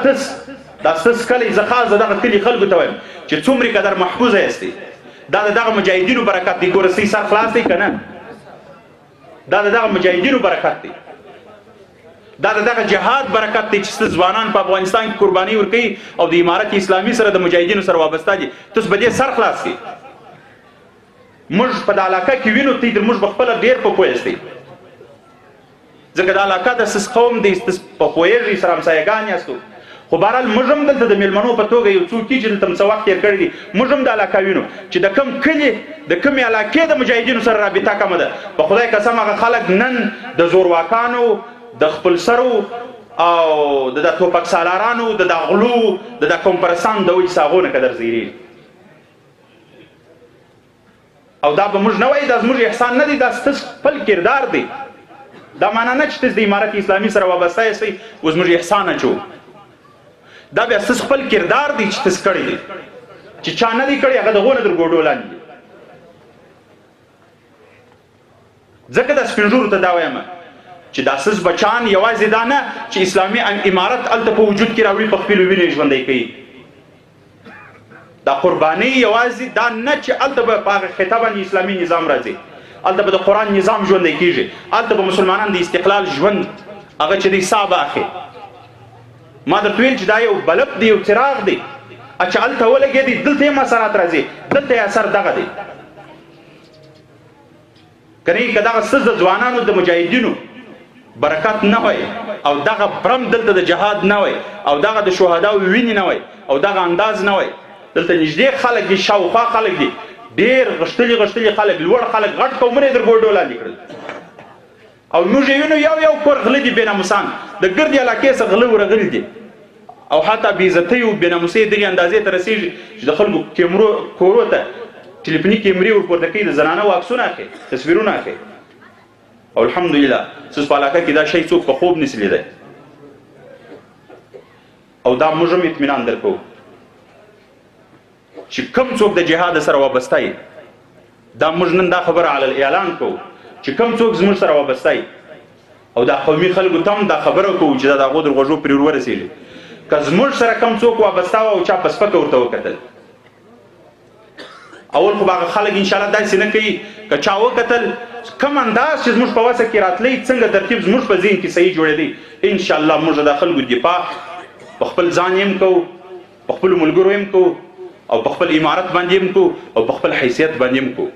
تس کلی زه خاص دغه کلي خلکو ته وایم چې څومره قدر محفوظه یاستئ. دا د دغه مجاهدینو برکت دی. ګوره ستاسې سر خلاص دی که نه؟ دا د دغه مجاهدینو برکت دی، دا دغه جهاد برکت دی چې ځوانان په افغانستان کې قرباني ورکوي او د امارت اسلامي سره د مجاهدینو سره وابسته دي. تاسو به دې سر خلاص کړئ. موږ په دا علاقه کې وینو، تی در موږ به خپله ډېر په پوه یاستئ، ځکه دا علاقه د سس قوم دی، په پوهېږئ سره همسایګان یاستو. خو بهرحال موږ هم دلته د میلمنو په توګه یو څوک چې دلته څه وخت تېر کړی دي، موږ هم د علاقه وینو چې د کوم کلي د کومې علاقې د مجاهدینو سره رابطه کمه ده. په خدای قسم هغه خلک نن د زورواکانو، د خپل سرو او د ټوپک سالارانو، د غلو، د کمپرسان د وجې ساغو نه قدر زیري. او دا به موږ نه وایي دا زموږ احسان نه دی، دا ستاسو خپل کردار دی. دا معنا نه چې تاسو د امارت اسلامي سره وابسته یاستئ اوس موږ احسان اچو. دا بیا ستاسو خپل کردار دی چې تاسو کړی دی، چې چا نه دی کړی هغه د غونه در ګوډو لاندې دی. ځکه دا سپین ږیرو ته دا وایم چې دا ستاسو بچان یوازې دا نه چې اسلامي امارت هلته په وجود کې راوړي په خپلو وینې ژوندی کوي. دا قرباني یوازې دا نه چې هلته به په هغه خطه باندې اسلامي نظام راځي، هلته به د قرآن نظام ژوندی کېږي، هلته به مسلمانان د استقلال ژوند هغه چې دی ساه به اخلي. ما درته ویل چې دا یو بلب دی، یو څراغ دی، چې هلته ولګېدی دلته یې اثرات راځي، دلته یې اثر دغه دی. که نه که دغه څه د ځوانانو د مجاهدینو برکت نه وای او دغه برم دلته د جهاد نه وای او دغه د شهداو وینې نه وای او دغه انداز نه وای، دلته نږدې خلک دي، شاوخوا خلک دي، ډېر غښتلي خلک، لوړ خلک، غټ قومونه یې در ګوډو لاندې کړل. او موږ یې وینو یو کور غله دي بېناموسان، د ګردې علاقې څخه غله ورغلي دي او حتی بېعزتۍ او بېناموسۍ دغې اندازې ته رسېږي چې د خلکو کورو ته ټلیفوني کیمرې ورپورته کوي، د زنانه واکسونه اخلي، تصویرونه اخلي. او الحمدلله ستاسو په علاقه کې دا شی څوک په خوب نسي لیدی. او دا موږ هم اطمینان درکوو چې کم څوک د جهاد سره وابسته یي، دا موږ نن دا خبره علی الاعلان کوو چې کم څوک زموږ سره وابسته یي او دا قومي خلکو ته هم دا خبره کوو چې دا د هغو در غوږو پرې ورورسېږي. که زموږ سره کم څوک وابسته وه او چا په سپکه ورته وکتل، اول خو به هغه خلک انشاءالله داسې نه کوي، که چا وکتل کم انداز چې زموږ په وسه کې راتلی، څنګه ترتیب زموږ په ذهن کې صحیح جوړېدی، انشاءالله موږ د خلکو دفاع په خپل ځان هم کوو، په خپلو ملګرو هم کوو او په خپل امارت باندې هم کوو او په خپل حیثیت باندې هم کوو.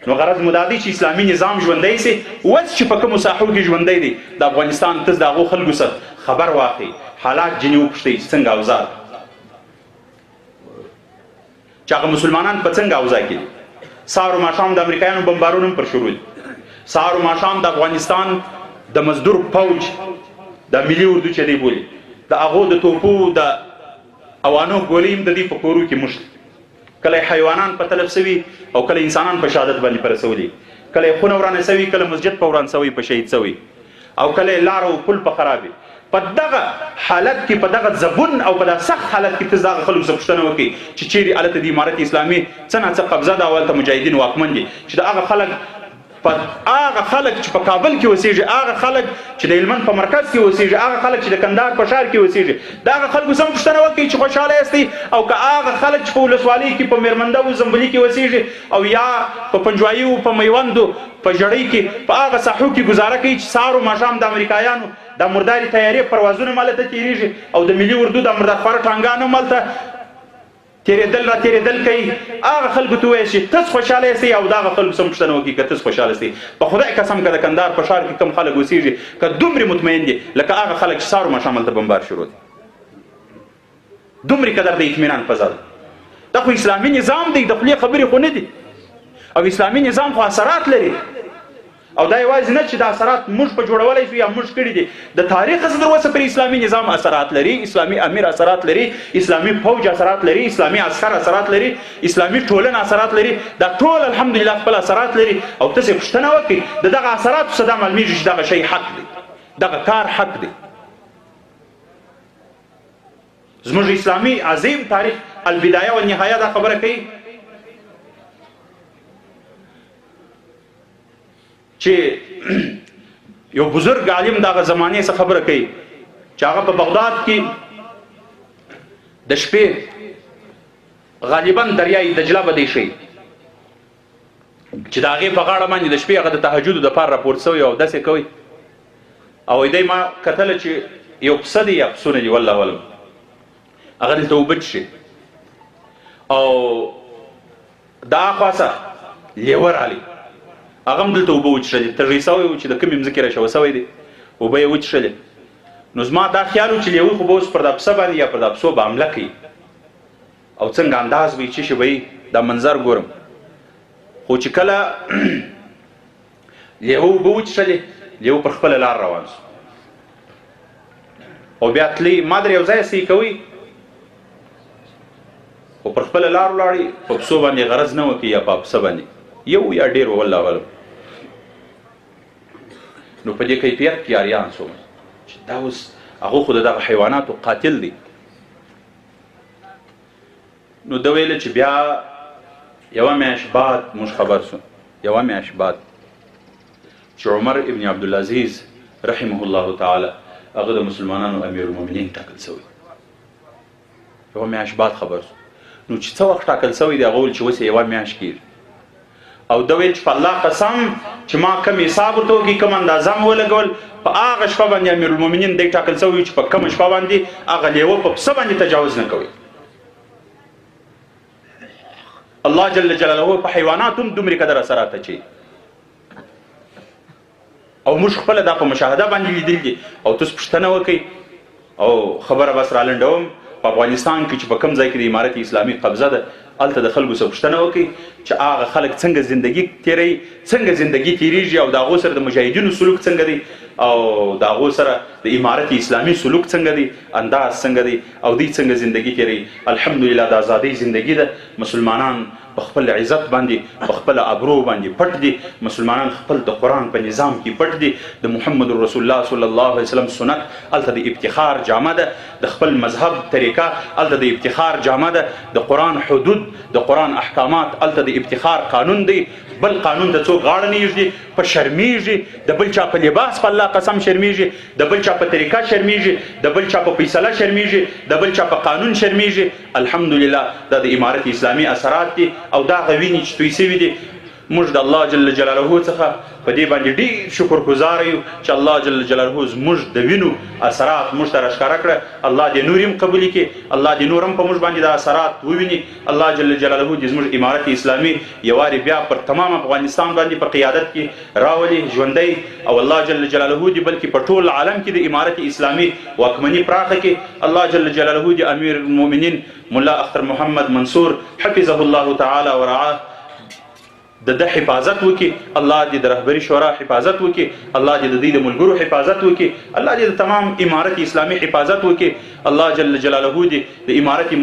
نو غرض مو دا دی چې اسلامي نظام ژوندی سي. اوس چې په کومو ساحو کې ژوندی دی د افغانستان، تاسو د هغو خلکو څخه خبر واخلئ، حالات ځینې وپوښتئ څنګه اوضاع، چې هغه مسلمانان په څنګه اوضاع کې دي. سهار و ماښام د امریکایانو بمبارونه هم پر شروع دي، سهار و ماښام د افغانستان د مزدور فوج د ملي اردو چې دی بولي د هغو د توپو د اوانو ګولۍ هم د دې په کورو کې مشت، کله حیوانان په تلف سوي او کله انسانان په شهادت باندې په رسولي، کله خونه ورانه سوي، کله مسجد په وران سوي په شهید سوي، او کله لار او پل په خرابي. په دغه حالت کې، په دغه زبون او په دغه سخت حالت کې تاسو دغه خلکو څخه پوښتنه وکړئ چې چیرې هلته د امارت اسلامي څه ناڅه قبضه ده او هلته مجاهدین واکمن دي، چې د هغه خلک چې په کابل کې اوسېږي، هغه خلک چې د هلمند په مرکز کې اوسېږي، هغه خلک چې د کندهار په ښار کې اوسېږي، د هغه خلکو څخه پوښتنه وکړئ چې خوشحاله یاستئ، او که هغه خلک چې په ولسوالۍ کې، په میرمنده او زنبلي کې اوسېږي او یا په پنجوایي او په میوندو په ژړۍ کې په هغه ساحو کې ګزاره کوي چې سهار و ماښام د امریکایانو د مرداري تیارې پروازونه هم هلته تېرېږي او د ملي اردو د مردارخواره ټانګان هم هلته تېرېدل کوي. هغه خلکو ته ووایه چې تاسو خوشحاله یاستئ او د هغه خلکو څخه پوښتنه وکړئ که تاسو خوشحاله یاستئ. په خدای قسم که د کندهار په ښار کې کوم خلک اوسېږي که دومرې مطمئن دي لکه هغه خلک چې سهار و ماښام هلته بمبار شروع دي، دومرې قدر د اطمینان فضا ده. دا خو اسلامي نظام دی، د خولې خبرې خو نه دي. او اسلامي نظام خو اثرات لري، او دا یوازې نه چې د اثرات موږ په جوړولی شو یا موږ کړي دي، د تاریخ څخه تر اوسه پر اسلامي نظام اثرات لري، اسلامي امیر اثرات لري، اسلامي فوج اثرات لري، اسلامي عسکر اثرات لري، اسلامي ټولنه اثرات لري، دا ټول الحمدلله خپل اثرات لري. او تاسې پوښتنه وکړئ د دغه اثراتو څخه دا معلومیږي چې دغه شی حق دی، دغه کار حق دی. زموږ اسلامي عظیم تاریخ البدایه والنهایه دا خبره کوي چې یو بزرگ عالم دغه زمانې څخه خبره کوي چې هغه په بغداد کې د شپې غالبا دریای دجله به دی شي چې د هغې په غاړه باندې د شپې هغه د تهجدو دپاره راپورت سوی او داسې کوي او دی ما کتله چې یو پسه دی یا پسونه دي والله اعلم هغه دلته اوبه څښي او دا خواصه لیوه راغلی هغه هم دلته اوبه وڅښلې تږی سوی و چې د کومې مځکې راشوه سوی دی اوبه یې وڅښلې نو زما دا خیال و چې لیوه خو به اوس پر دا پسه باندې یا پر دا پسو به حمله کوي او څنګه انداز به یې څه شي به یې دا منظر ګورم خو چې کله لیوه اوبه وڅښلې لیوه پر خپله لار روان سو او بیا تلي ما در یو ځای سې کوي خو پر خپله لار ولاړې په پسو باندې غرض نه وکړي یا په پسه باندې یو یا ډېر والله اعلم. نو په دې کیفیت کې یاریان شوم چې دا اوس هغه خو د دغه حیواناتو قاتل دی. نو ده ویله چې بیا یوه میاشت بعد موږ خبر شو، یوه میاشت بعد چې عمر ابن عبدالعزیز رحمه الله تعالی هغه د مسلمانانو امیر المؤمنین ټاکل شوی. یوه میاشت بعد خبر شو. نو چې څه وخت ټاکل شوی دی هغه ویل چې اوس یوه میاشت کېږي. او ده ویل چې په الله قسم چې ما کم حساب ورته وکړي، کوم اندازه مې ولګول، په هغه شپه باندې امیر المؤمنین دی ټاکل شوی چې په کومه شپه باندې هغه لیوه په پسه باندې تجاوز نه کوي. الله جل جلاله په حیوانات هم دومره قدر اثرات اچوي. او موږ خپله دا په مشاهده باندې لیدل دي. او تاسو پوښتنه وکئ او خبره بس رالنډوم، په افغانستان کې چې په کوم ځای کې د امارت اسلامي قبضه ده هلته د خلکو څخه پوښتنه وکئ چې هغه خلک څنګه زندگی تیروي، څنګه زندگی تیریږي، او د هغو سره د مجاهدینو سلوک څنګه دی، او د هغو سره د امارت اسلامي سلوک څنګه دی، انداز څنګه دی، او دوی څنګه زندگی تیروي. الحمدلله د ازادۍ زندگی ده. مسلمانان په خپل عزت باندې، په خپل ابرو باندې پټ دي. مسلمانان خپل د قرآن په نظام کې پټ دي. د محمد رسول الله صلی الله علیه وسلم سنت هلته د افتخار جامه ده. د خپل مذهب طریقه هلته د افتخار جامه ده. د قرآن حدود، د قرآن احکامات هلته د افتخار قانون دی. بل قانون ته څوک غاړه نه ایږدي، په شرمیږي، د بل چا په لباس په الله قسم شرمیږي، د بل چا په طریقه شرمیږي، د بل چا په فیصله شرمیږي، د بل چا په قانون شرمیږي. الحمدلله دا د امارت اسلامي اثرات دي او دا غوینې چې توی سوي دي. موږ د الله جل جلاله څخه په دې باندې ډېر شکر ګزار یو چې الله جل جلاله زموږ د وینو اثرات موږ ته راښکاره کړه. الله دې نور هم قبول کړي، الله دې نور هم په موږ باندې د اثرات وویني. الله جل جلاله دې زموږ امارت اسلامي یوارې بیا پر تمام افغانستان باندې په قیادت کې راولي ژوندی. او الله جل جلاله دې بلکې په ټول عالم کې د امارت اسلامي واکمني پراخه کړي. الله جل جلاله دې امیر المؤمنین ملا اختر محمد منصور حفظه الله تعالی ورعاه د حفاظت وکي. الله دې د رهبري شورا حفاظت وکي. الله دې د دې د ملګرو حفاظت وکي. الله دې د تمام امارت اسلامي حفاظت وکي. الله جل جلاله دې د امارت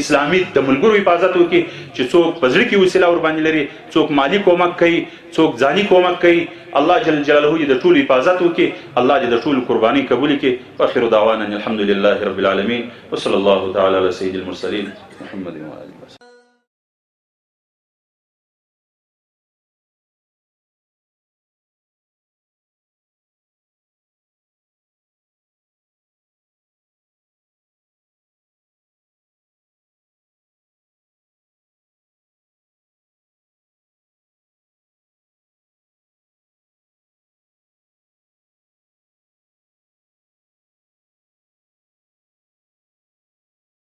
اسلامي د ملګرو حفاظت وکي چې څوک په زړه کې وسیله ور باندې لري، څوک مالی کومک کوي، څوک ځاني کومک کوي. الله جل جلاله دې د ټولو حفاظت وکي. الله دې د ټولو قرباني قبول کړي. واخر دعوانا الحمد لله رب العالمين وصلى الله تعالى على سيد المرسلين محمد وآله وسلم.